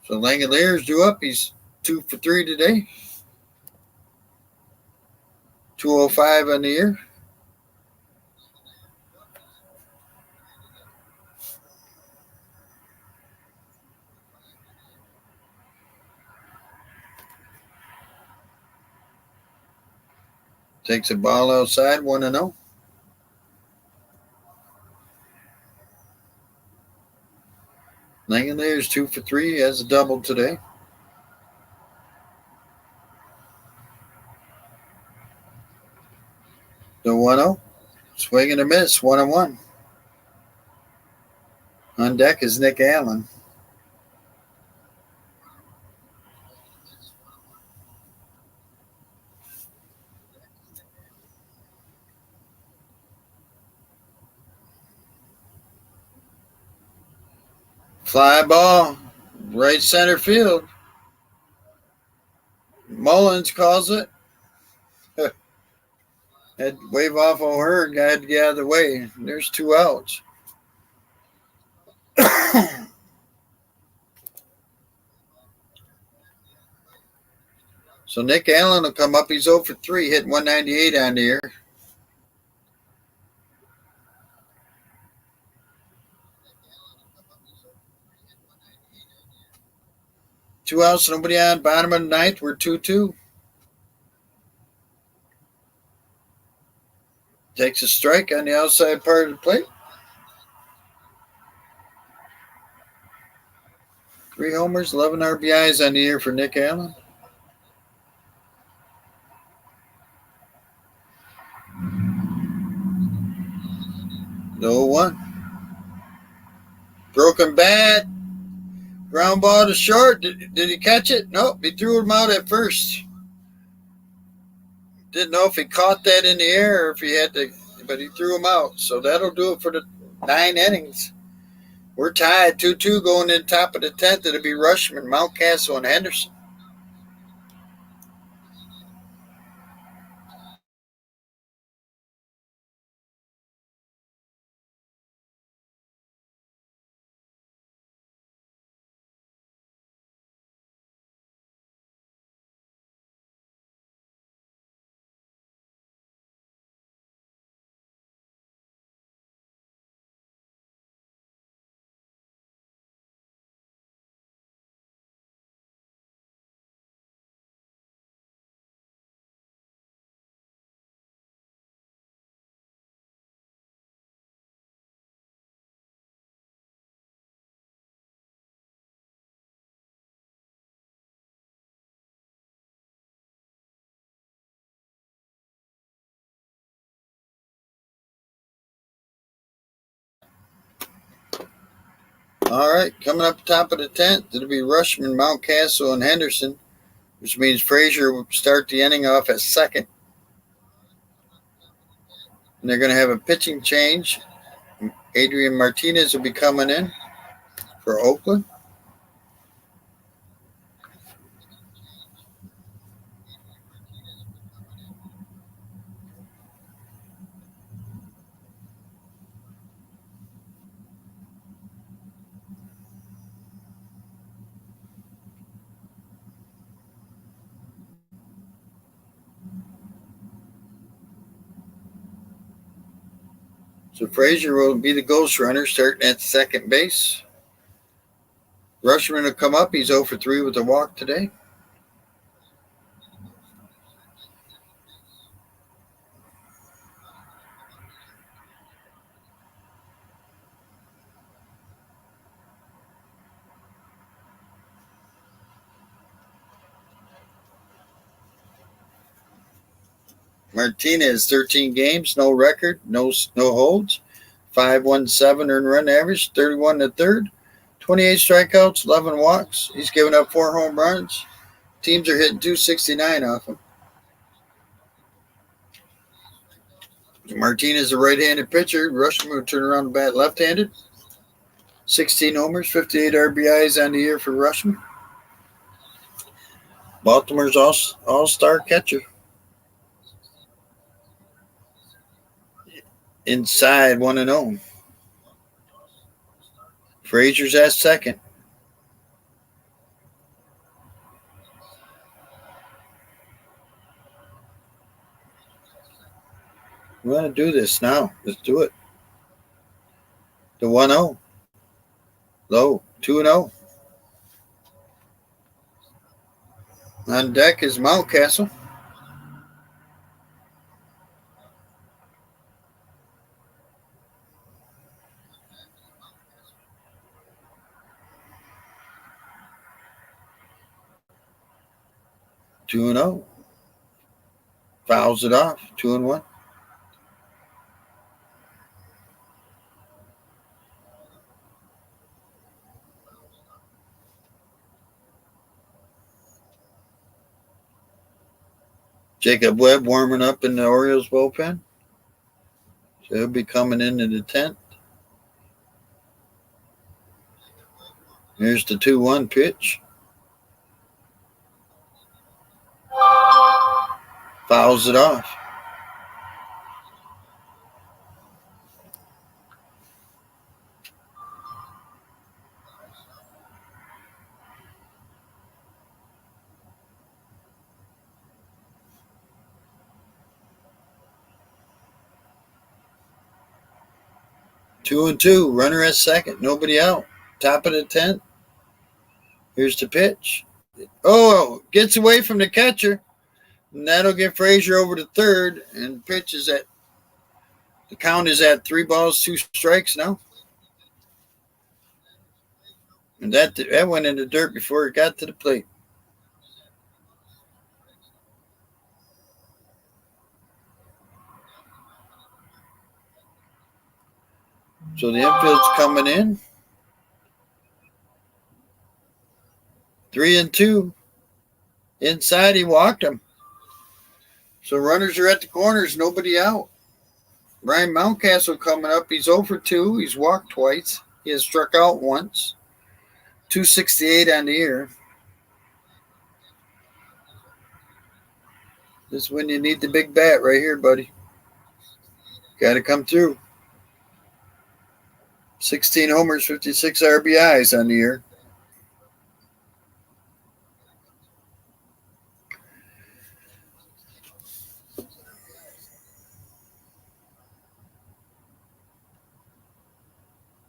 So Langeliers due up. He's 2 for 3 today. 205 on the year. Takes a ball outside, 1-0. Langeliers 2 for 3. He has a double today. The 1-0. Swing and a miss, 1-1. On deck is Nick Allen. Fly ball, right center field. Mullins calls it. Had to wave off O'Hearn, had to get out of the way. There's 2 outs. So Nick Allen will come up. He's 0 for 3, hit 198 on the year. Two outs, nobody on. Bottom of the ninth, we're 2-2. Takes a strike on the outside part of the plate. 3 homers, 11 RBIs on the year for Nick Allen. 0-1. Broken bat. Ground ball to short. Did he catch it? Nope. He threw him out at first. Didn't know if he caught that in the air or if he had to, but he threw him out. So that'll do it for the 9 innings. We're tied 2-2 going in top of the 10th. It'll be Rushman, Mountcastle, and Henderson. All right, coming up top of the 10th, it'll be Rushman, Mountcastle, and Henderson, which means Frazier will start the inning off at second. And they're going to have a pitching change. Adrian Martinez will be coming in for Oakland. So Frazier will be the ghost runner starting at second base. Rushman will come up. He's 0 for 3 with a walk today. Martinez, 13 games, no record, no holds, 5.17 earned run average, 31 to third, 28 strikeouts, 11 walks. He's given up 4 home runs. Teams are hitting 269 off him. Martinez, a right-handed pitcher. Rushman will turn around the bat left-handed. 16 homers, 58 RBIs on the year for Rushman. Baltimore's all-star catcher. Inside 1-0. Frazier's at second. We want to do this now. Let's do it. The 1-0. Low. 2-0. On deck is Mountcastle. Two and 0. Fouls it off. 2-1. Jacob Webb warming up in the Orioles bullpen. So he'll be coming into the 10th. Here's the 2-1 pitch. Fouls it off. Two and 2. Runner at second. Nobody out. Top of the 10th. Here's the pitch. Oh, gets away from the catcher. And that'll get Frazier over to third. And pitch is at, the count is at 3 balls, 2 strikes now. And that went in the dirt before it got to the plate. So the infield's coming in. 3-2. Inside, he walked him. So runners are at the corners, nobody out. Ryan Mountcastle coming up. He's 0 for 2. He's walked twice. He has struck out once. 268 on the year. This is when you need the big bat right here, buddy. Got to come through. 16 homers, 56 RBIs on the year.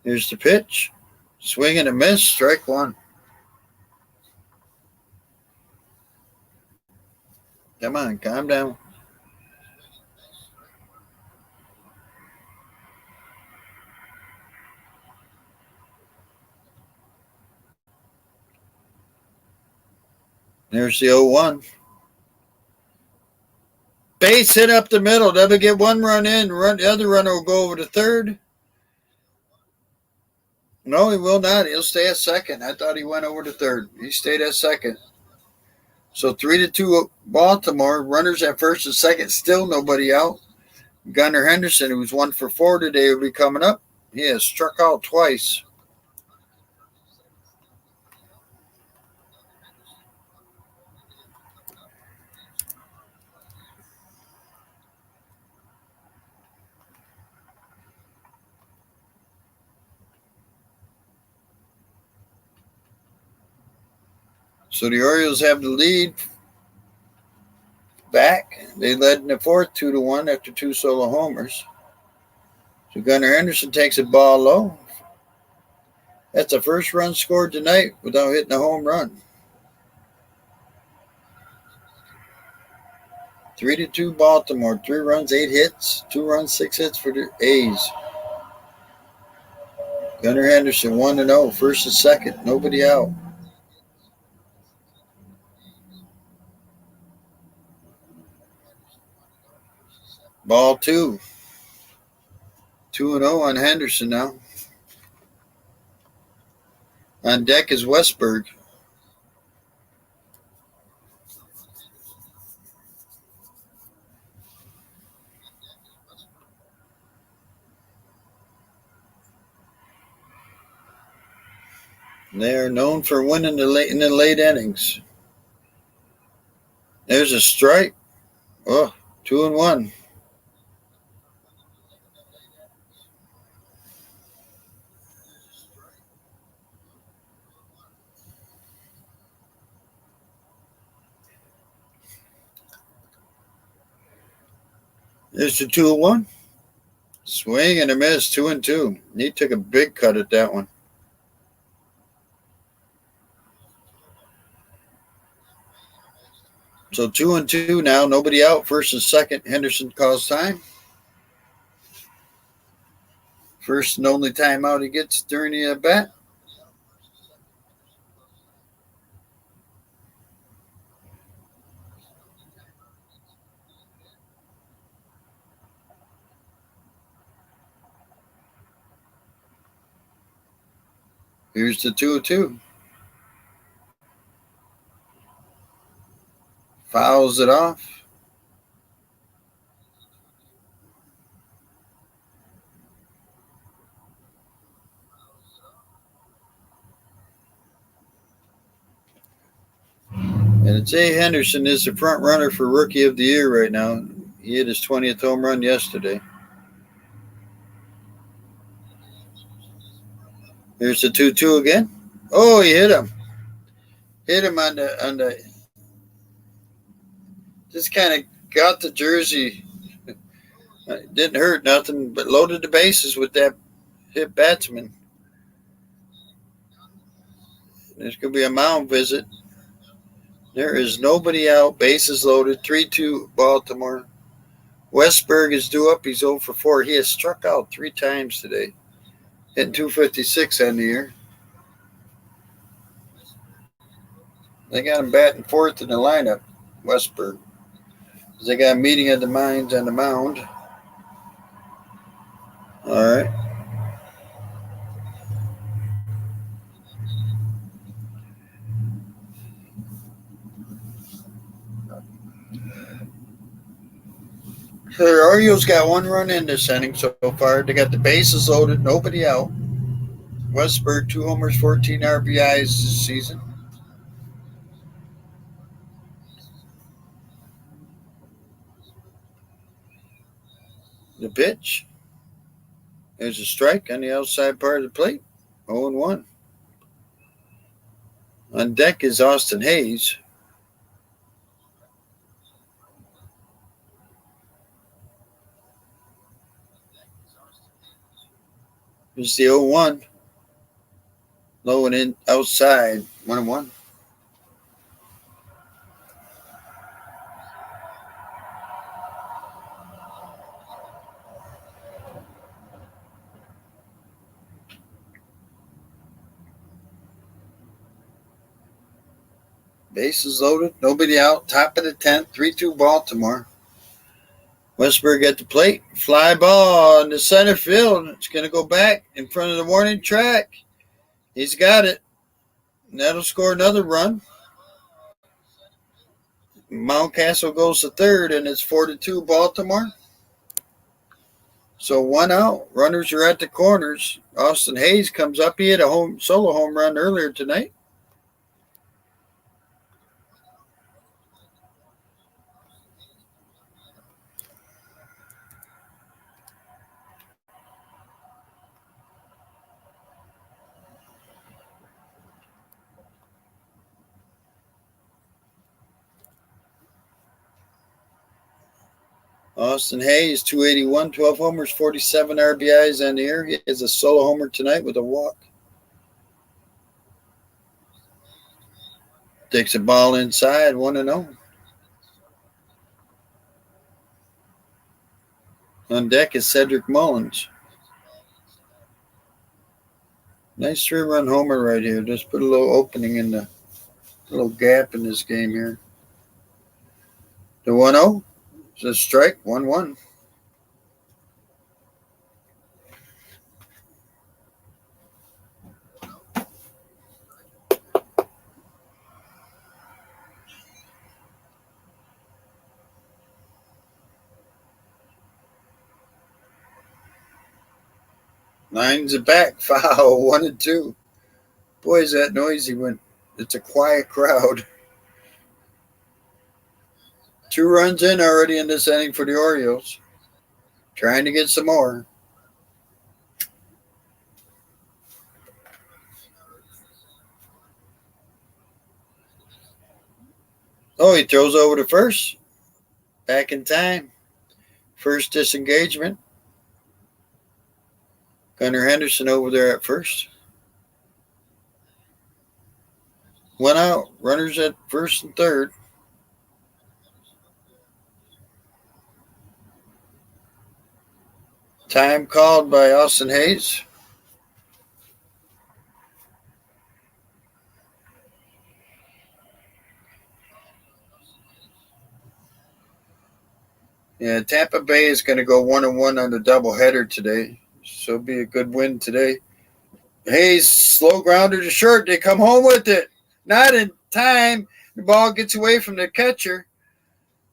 Here's the pitch. Swing and a miss. Strike one. Come on, calm down. There's the 0-1. Base hit up the middle. They'll get one run in. The other runner will go over to third. No, he will not. He'll stay at second. I thought he went over to third. He stayed at second. So 3-2 Baltimore. Runners at first and second. Still nobody out. Gunnar Henderson, who's 1 for 4 today, will be coming up. He has struck out twice. So the Orioles have the lead back. They led in the fourth 2-1 after 2 solo homers. So Gunnar Henderson takes a ball low. That's the first run scored tonight without hitting a home run. 3-2 Baltimore. 3 runs, 8 hits. 2 runs, 6 hits for the A's. Gunnar Henderson 1-0. First and second. Nobody out. Ball 2. 2-0 on Henderson now. On deck is Westberg. They are known for winning in the late innings. There's a strike. Oh, 2-1. There's the 2-1. Swing and a miss, 2-2. He took a big cut at that one. So 2-2 now. Nobody out. First and second. Henderson calls time. First and only timeout he gets during the at-bat. Here's the 2-2. Fouls it off. And Jay Henderson is the front runner for Rookie of the Year right now. He hit his 20th home run yesterday. Here's the 2-2 again. Oh, he hit him. Hit him on the just kind of got the jersey. Didn't hurt nothing, but loaded the bases with that hit batsman. There's going to be a mound visit. There is nobody out. Bases loaded. 3-2 Baltimore. Westberg is due up. He's 0 for 4. He has struck out 3 times today. Hitting 256 on the year. They got him batting fourth in the lineup, Westberg. They got a meeting of the minds on the mound. All right. So the Orioles got one run in this inning so far. They got the bases loaded, nobody out. Westberg, 2 homers, 14 RBIs this season. The pitch. There's a strike on the outside part of the plate. 0-1. On deck is Austin Hayes. Here's the 0-1. Low and in outside. 1-1. Bases loaded, nobody out. Top of the 10th, 3-2 Baltimore. Westberg at the plate. Fly ball in the center field. It's going to go back in front of the warning track. He's got it. And that'll score another run. Mountcastle goes to third, and it's 4-2 Baltimore. So 1 out. Runners are at the corners. Austin Hayes comes up. He hit a solo home run earlier tonight. Austin Hayes, 281, 12 homers, 47 RBIs on the year. He has a solo homer tonight with a walk. Takes a ball inside, 1-0. On deck is Cedric Mullins. Nice 3-run homer right here. Just put a little opening in the little gap in this game here. The 1-0 is a strike, 1-1. Lines it back, foul, 1-2. Boy, is that noisy when it's a quiet crowd. 2 runs in already in this inning for the Orioles. Trying to get some more. Oh, he throws over to first. Back in time. First disengagement. Gunnar Henderson over there at first. 1 out. Runners at first and third. Time called by Austin Hayes. Yeah, Tampa Bay is going to go 1-1 on the doubleheader today. So it'll be a good win today. Hayes, slow grounder to short. They come home with it. Not in time. The ball gets away from the catcher.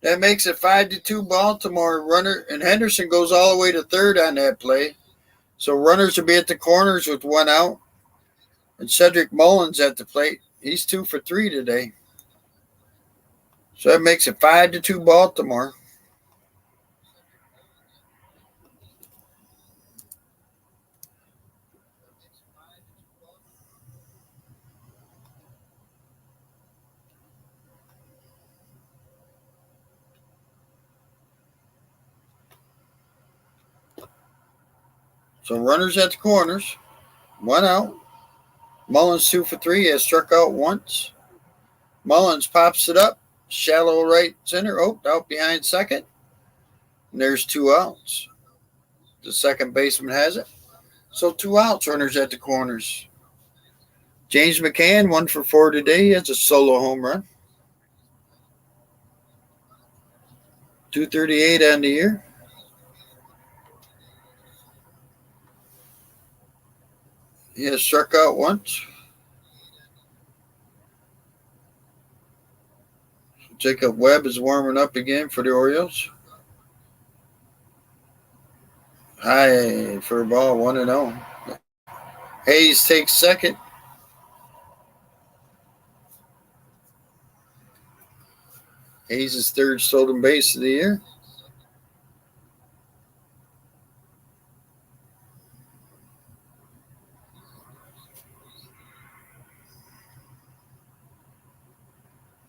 That makes it 5-2 Baltimore. Runner and Henderson goes all the way to third on that play. So runners will be at the corners with 1 out. And Cedric Mullins at the plate. He's 2 for 3 today. So that makes it 5-2 Baltimore. So runners at the corners. 1 out. Mullins 2 for 3. He has struck out once. Mullins pops it up. Shallow right center. Oh, out behind second. And there's 2 outs. The second baseman has it. So 2 outs, runners at the corners. James McCann, 1 for 4 today. He has a solo home run. 238 on the year. He has struck out once. Jacob Webb is warming up again for the Orioles. High for a ball, 1-0. Hayes takes second. Hayes is third stolen base of the year.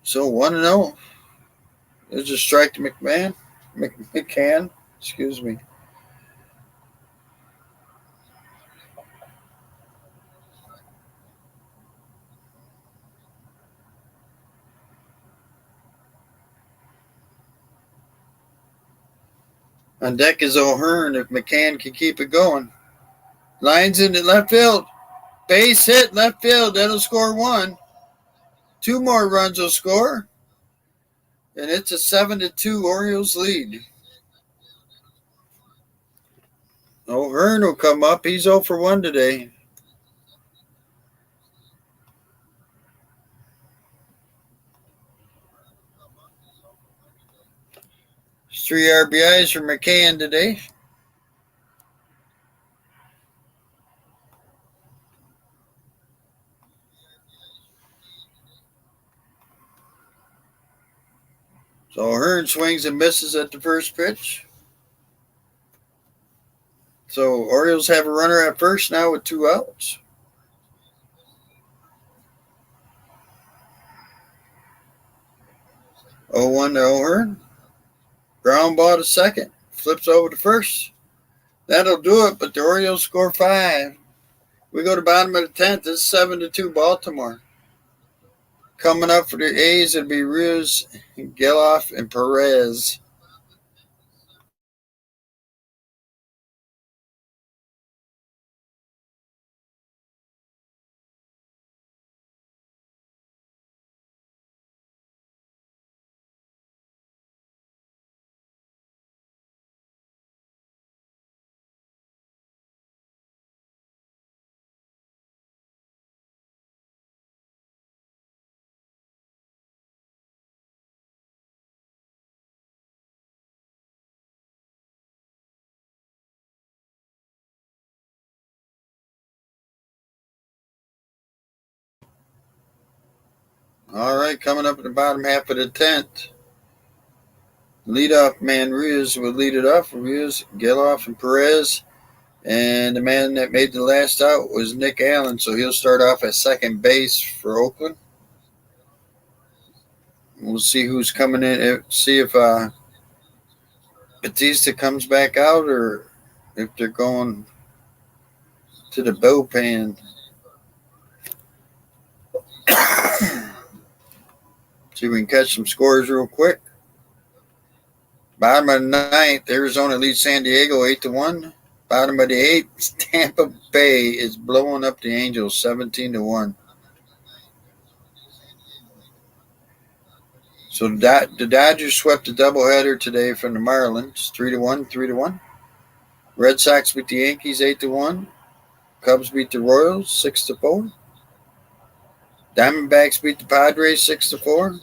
So 1-0. There's a strike to McCann. Excuse me. On deck is O'Hearn if McCann can keep it going. Lines into left field. Base hit left field. That'll score 1. 2 more runs will score. And it's a 7-2 Orioles lead. O'Hearn will come up. He's 0 for 1 today. There's 3 RBIs for McCann today. So O'Hearn swings and misses at the first pitch. So Orioles have a runner at first now with 2 outs. 0-1 to O'Hearn. Ground ball to second. Flips over to first. That'll do it, but the Orioles score 5. We go to bottom of the 10th. It's 7-2 Baltimore. Coming up for the A's, it'll be Rios, Geloff, and Perez. All right, coming up in the bottom half of the 10th. Leadoff man Rios will lead it off. Rios, Geloff, and Perez. And the man that made the last out was Nick Allen, so he'll start off at second base for Oakland. We'll see who's coming in. See if Batista comes back out or if they're going to the bullpen. See if we can catch some scores real quick. Bottom of the 9th, Arizona leads San Diego 8-1. Bottom of the 8th, Tampa Bay is blowing up the Angels 17-1. So the Dodgers swept a doubleheader today from the Marlins 3-1. Red Sox beat the Yankees 8-1. Cubs beat the Royals 6-4. Diamondbacks beat the Padres 6-4.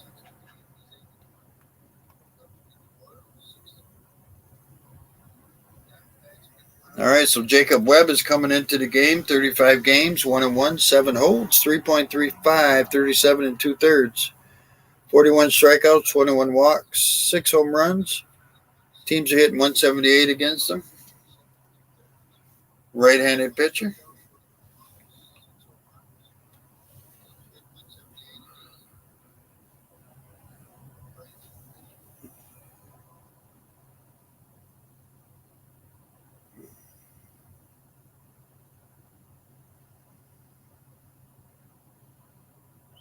All right, so Jacob Webb is coming into the game. 35 games, 1-1, 7 holds, 3.35, 37 2/3. 41 strikeouts, 21 walks, 6 home runs. Teams are hitting 178 against them. Right-handed pitcher.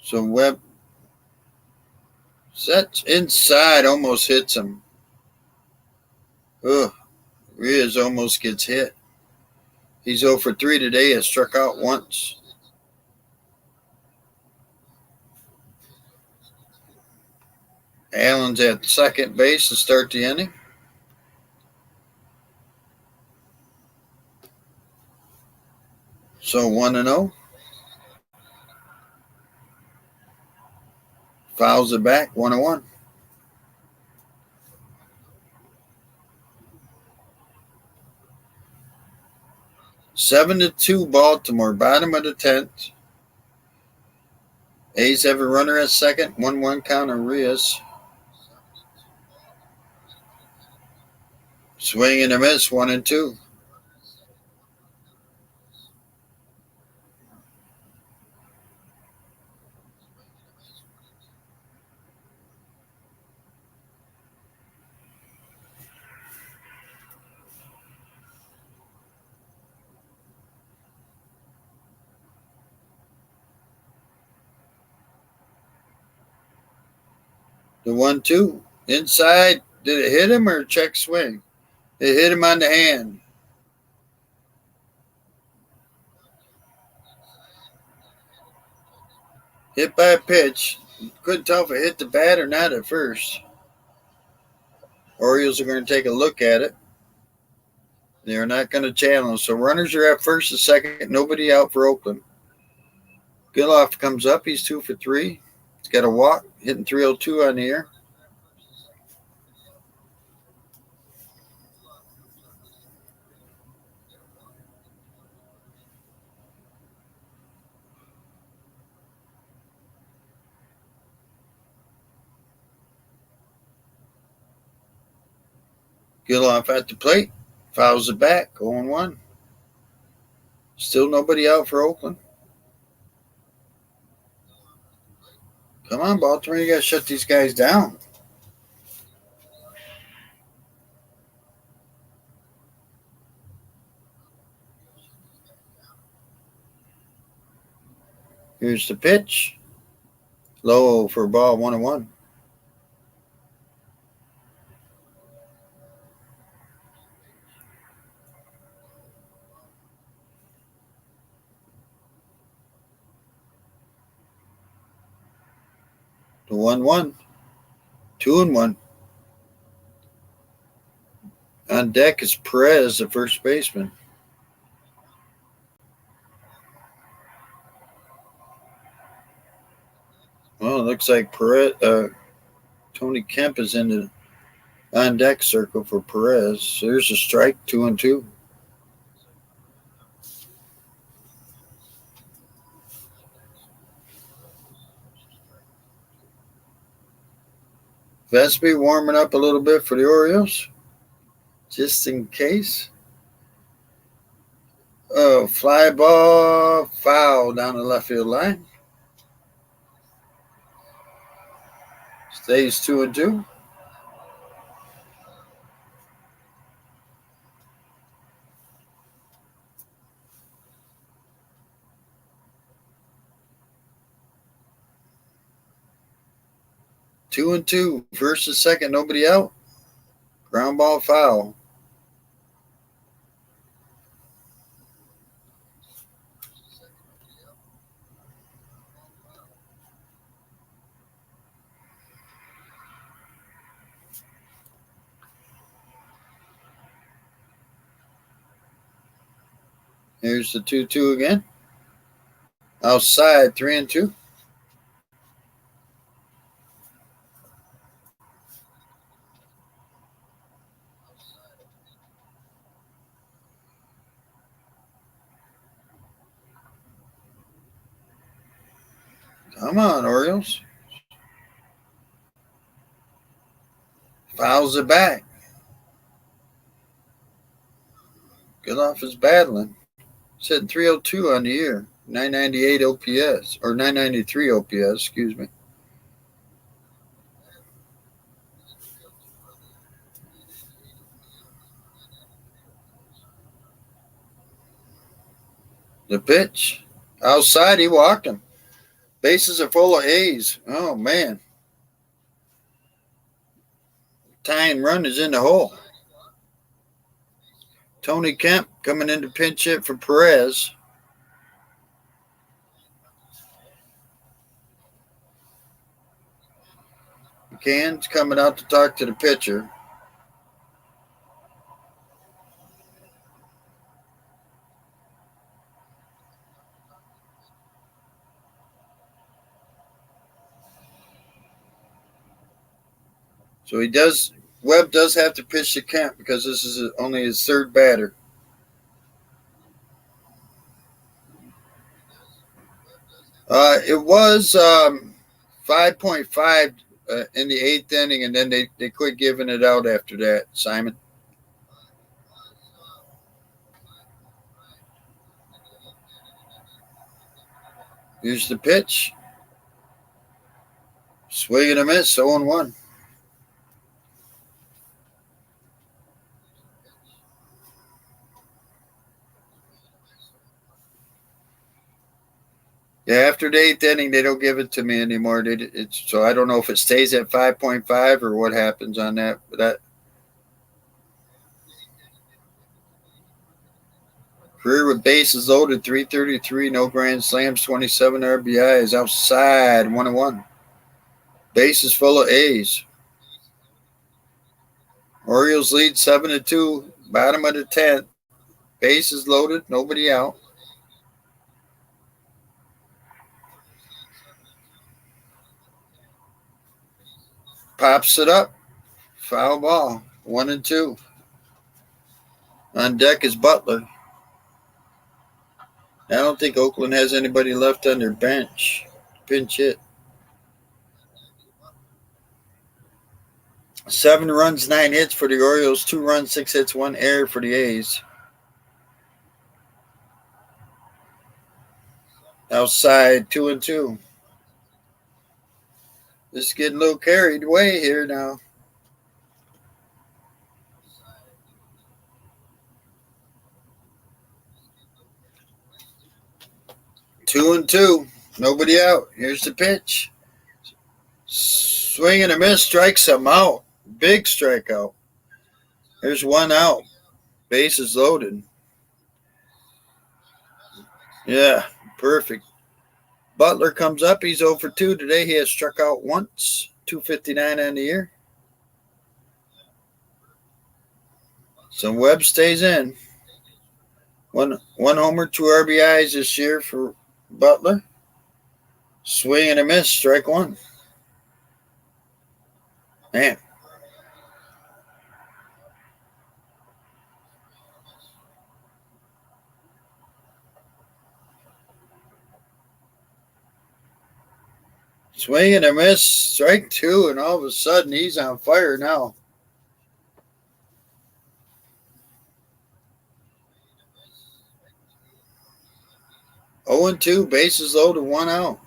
So Webb sets inside, almost hits him. Ugh, Rios almost gets hit. He's 0 for 3 today, has struck out once. Allen's at second base to start the inning. So 1-0. Fouls it back, 1-1. Seven to 2 Baltimore, bottom of the 10th. A's have a runner at second, 1-1 count on Rios. Swing and a miss, 1-2. The 1-2. Inside. Did it hit him or check swing? It hit him on the hand. Hit by a pitch. Couldn't tell if it hit the bat or not at first. Orioles are going to take a look at it. They're not going to challenge. So runners are at first and second. Nobody out for Oakland. Giloff comes up. He's 2 for 3. He's got a walk. Hitting 302 on the air. Giloff at the plate. Fouls it back. 0-1. Still nobody out for Oakland. Come on, Baltimore. You got to shut these guys down. Here's the pitch. Low for ball, 1-1. The 1-1. 2-1. On deck is Perez, the first baseman. Well, it looks like Perez, Tony Kemp is in the on deck circle for Perez. So there's a strike, 2-2. Vespi warming up a little bit for the Orioles, just in case. Oh, fly ball, foul down the left field line. Stays 2-2. Two and two. First and second, nobody out. Ground ball foul. Here's the 2-2 again. Outside, 3-2. Come on, Orioles. Fouls it back. Giloff is battling. It's hitting 302 on the year. 998 OPS, or 993 OPS, excuse me. The pitch. Outside, he walked him. Bases are full of A's. Oh, man. Tying run is in the hole. Tony Kemp coming in to pinch hit for Perez. McCann's coming out to talk to the pitcher. So Webb does have to pitch to Kemp because this is only his third batter. It was 5.5 in the eighth inning, and then they quit giving it out after that, Simon. Here's the pitch. Swing and a miss, 0-1. Yeah, after the eighth inning, they don't give it to me anymore. So I don't know if it stays at 5.5 or what happens on that. But that career with bases loaded, 333, no grand slams, 27 RBIs, outside, 1-1. Bases full of A's. Orioles lead 7-2, bottom of the 10th. Bases loaded, nobody out. Pops it up. Foul ball. 1-2. On deck is Butler. I don't think Oakland has anybody left on their bench. Pinch hit. 7 runs, 9 hits for the Orioles. 2 runs, 6 hits, 1 error for the A's. Outside, 2-2. Just getting a little carried away here now. Two and two. Nobody out. Here's the pitch. Swing and a miss. Strikes him out. Big strikeout. There's 1 out. Bases loaded. Yeah, perfect. Butler comes up. He's 0 for 2 today. He has struck out once. 259 on the year. So Webb stays in. One homer, 2 RBIs this year for Butler. Swing and a miss. Strike 1. Man. Swing and a miss. Strike 2, and all of a sudden he's on fire now. Oh and 2, bases loaded, 1 out.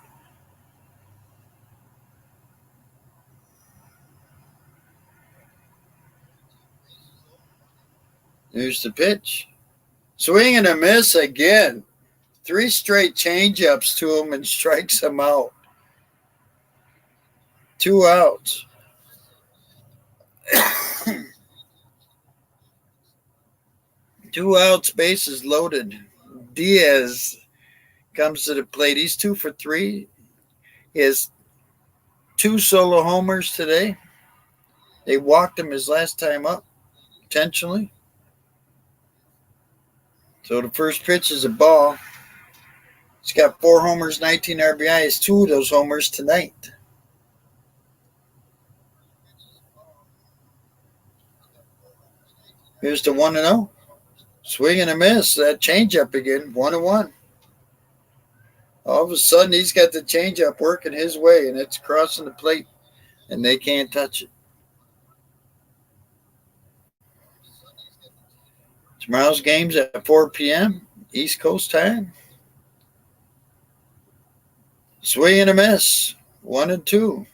Here's the pitch. Swing and a miss again. 3 straight changeups to him and strikes him out. 2 outs. 2 outs, bases loaded. Diaz comes to the plate. He's 2 for 3. He has 2 solo homers today. They walked him his last time up, intentionally. So the first pitch is a ball. He's got 4 homers, 19 RBIs, 2 of those homers tonight. Here's the 1-0. Swing and a miss. That changeup again, 1-1. All of a sudden, he's got the changeup working his way, and it's crossing the plate, and they can't touch it. Tomorrow's game's at 4 p.m. East Coast time. Swing and a miss. 1-2.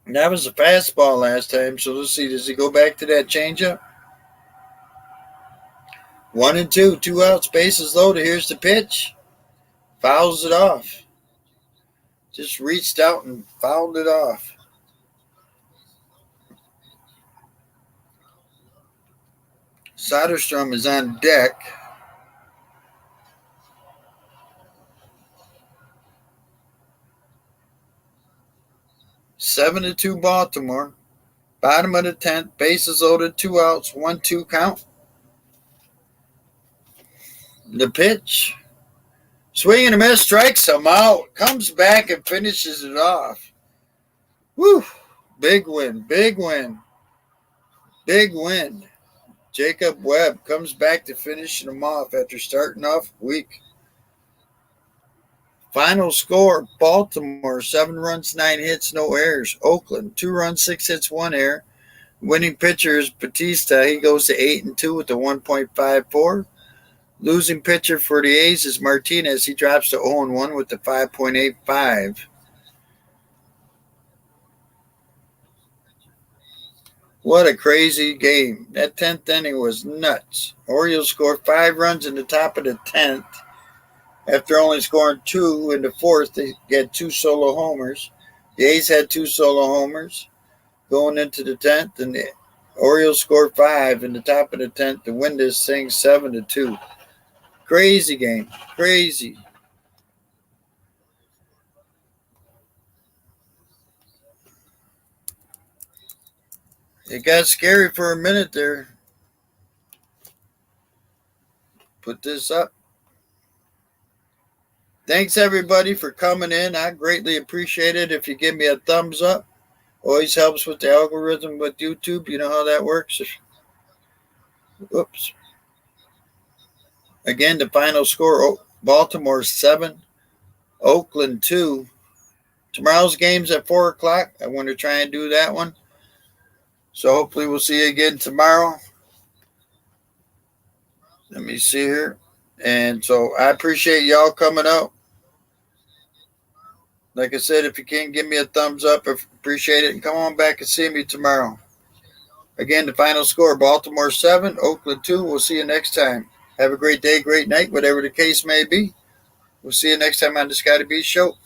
That was a fastball last time, so let's see. Does he go back to that changeup? 1-2, 2 outs, bases loaded. Here's the pitch. Fouls it off. Just reached out and fouled it off. Soderstrom is on deck. Seven to 2 Baltimore. Bottom of the 10th. Bases loaded. 2 outs. 1-2 count. The pitch. Swing and a miss. Strikes him out. Comes back and finishes it off. Woo! Big win. Big win. Big win. Jacob Webb comes back to finish him off after starting off weak. Final score, Baltimore, 7 runs, 9 hits, no errors. Oakland, 2 runs, 6 hits, 1 error. Winning pitcher is Batista. He goes to 8-2 with a 1.54. Losing pitcher for the A's is Martinez. He drops to 0-1 with the 5.85. What a crazy game. That 10th inning was nuts. Orioles scored 5 runs in the top of the 10th. After only scoring 2 in the 4th, they had 2 solo homers. The A's had 2 solo homers going into the 10th, and the Orioles scored 5 in the top of the 10th to win this thing 7-2. Crazy game. Crazy. It got scary for a minute there. Put this up. Thanks, everybody, for coming in. I greatly appreciate it if you give me a thumbs up. Always helps with the algorithm with YouTube. You know how that works. Oops. Again, the final score, Baltimore 7, Oakland 2. Tomorrow's game's at 4 o'clock. I want to try and do that one. So hopefully we'll see you again tomorrow. Let me see here. And so I appreciate y'all coming out. Like I said, if you can, give me a thumbs up. I appreciate it. And come on back and see me tomorrow. Again, the final score, Baltimore 7, Oakland 2. We'll see you next time. Have a great day, great night, whatever the case may be. We'll see you next time on the Scotty B Show.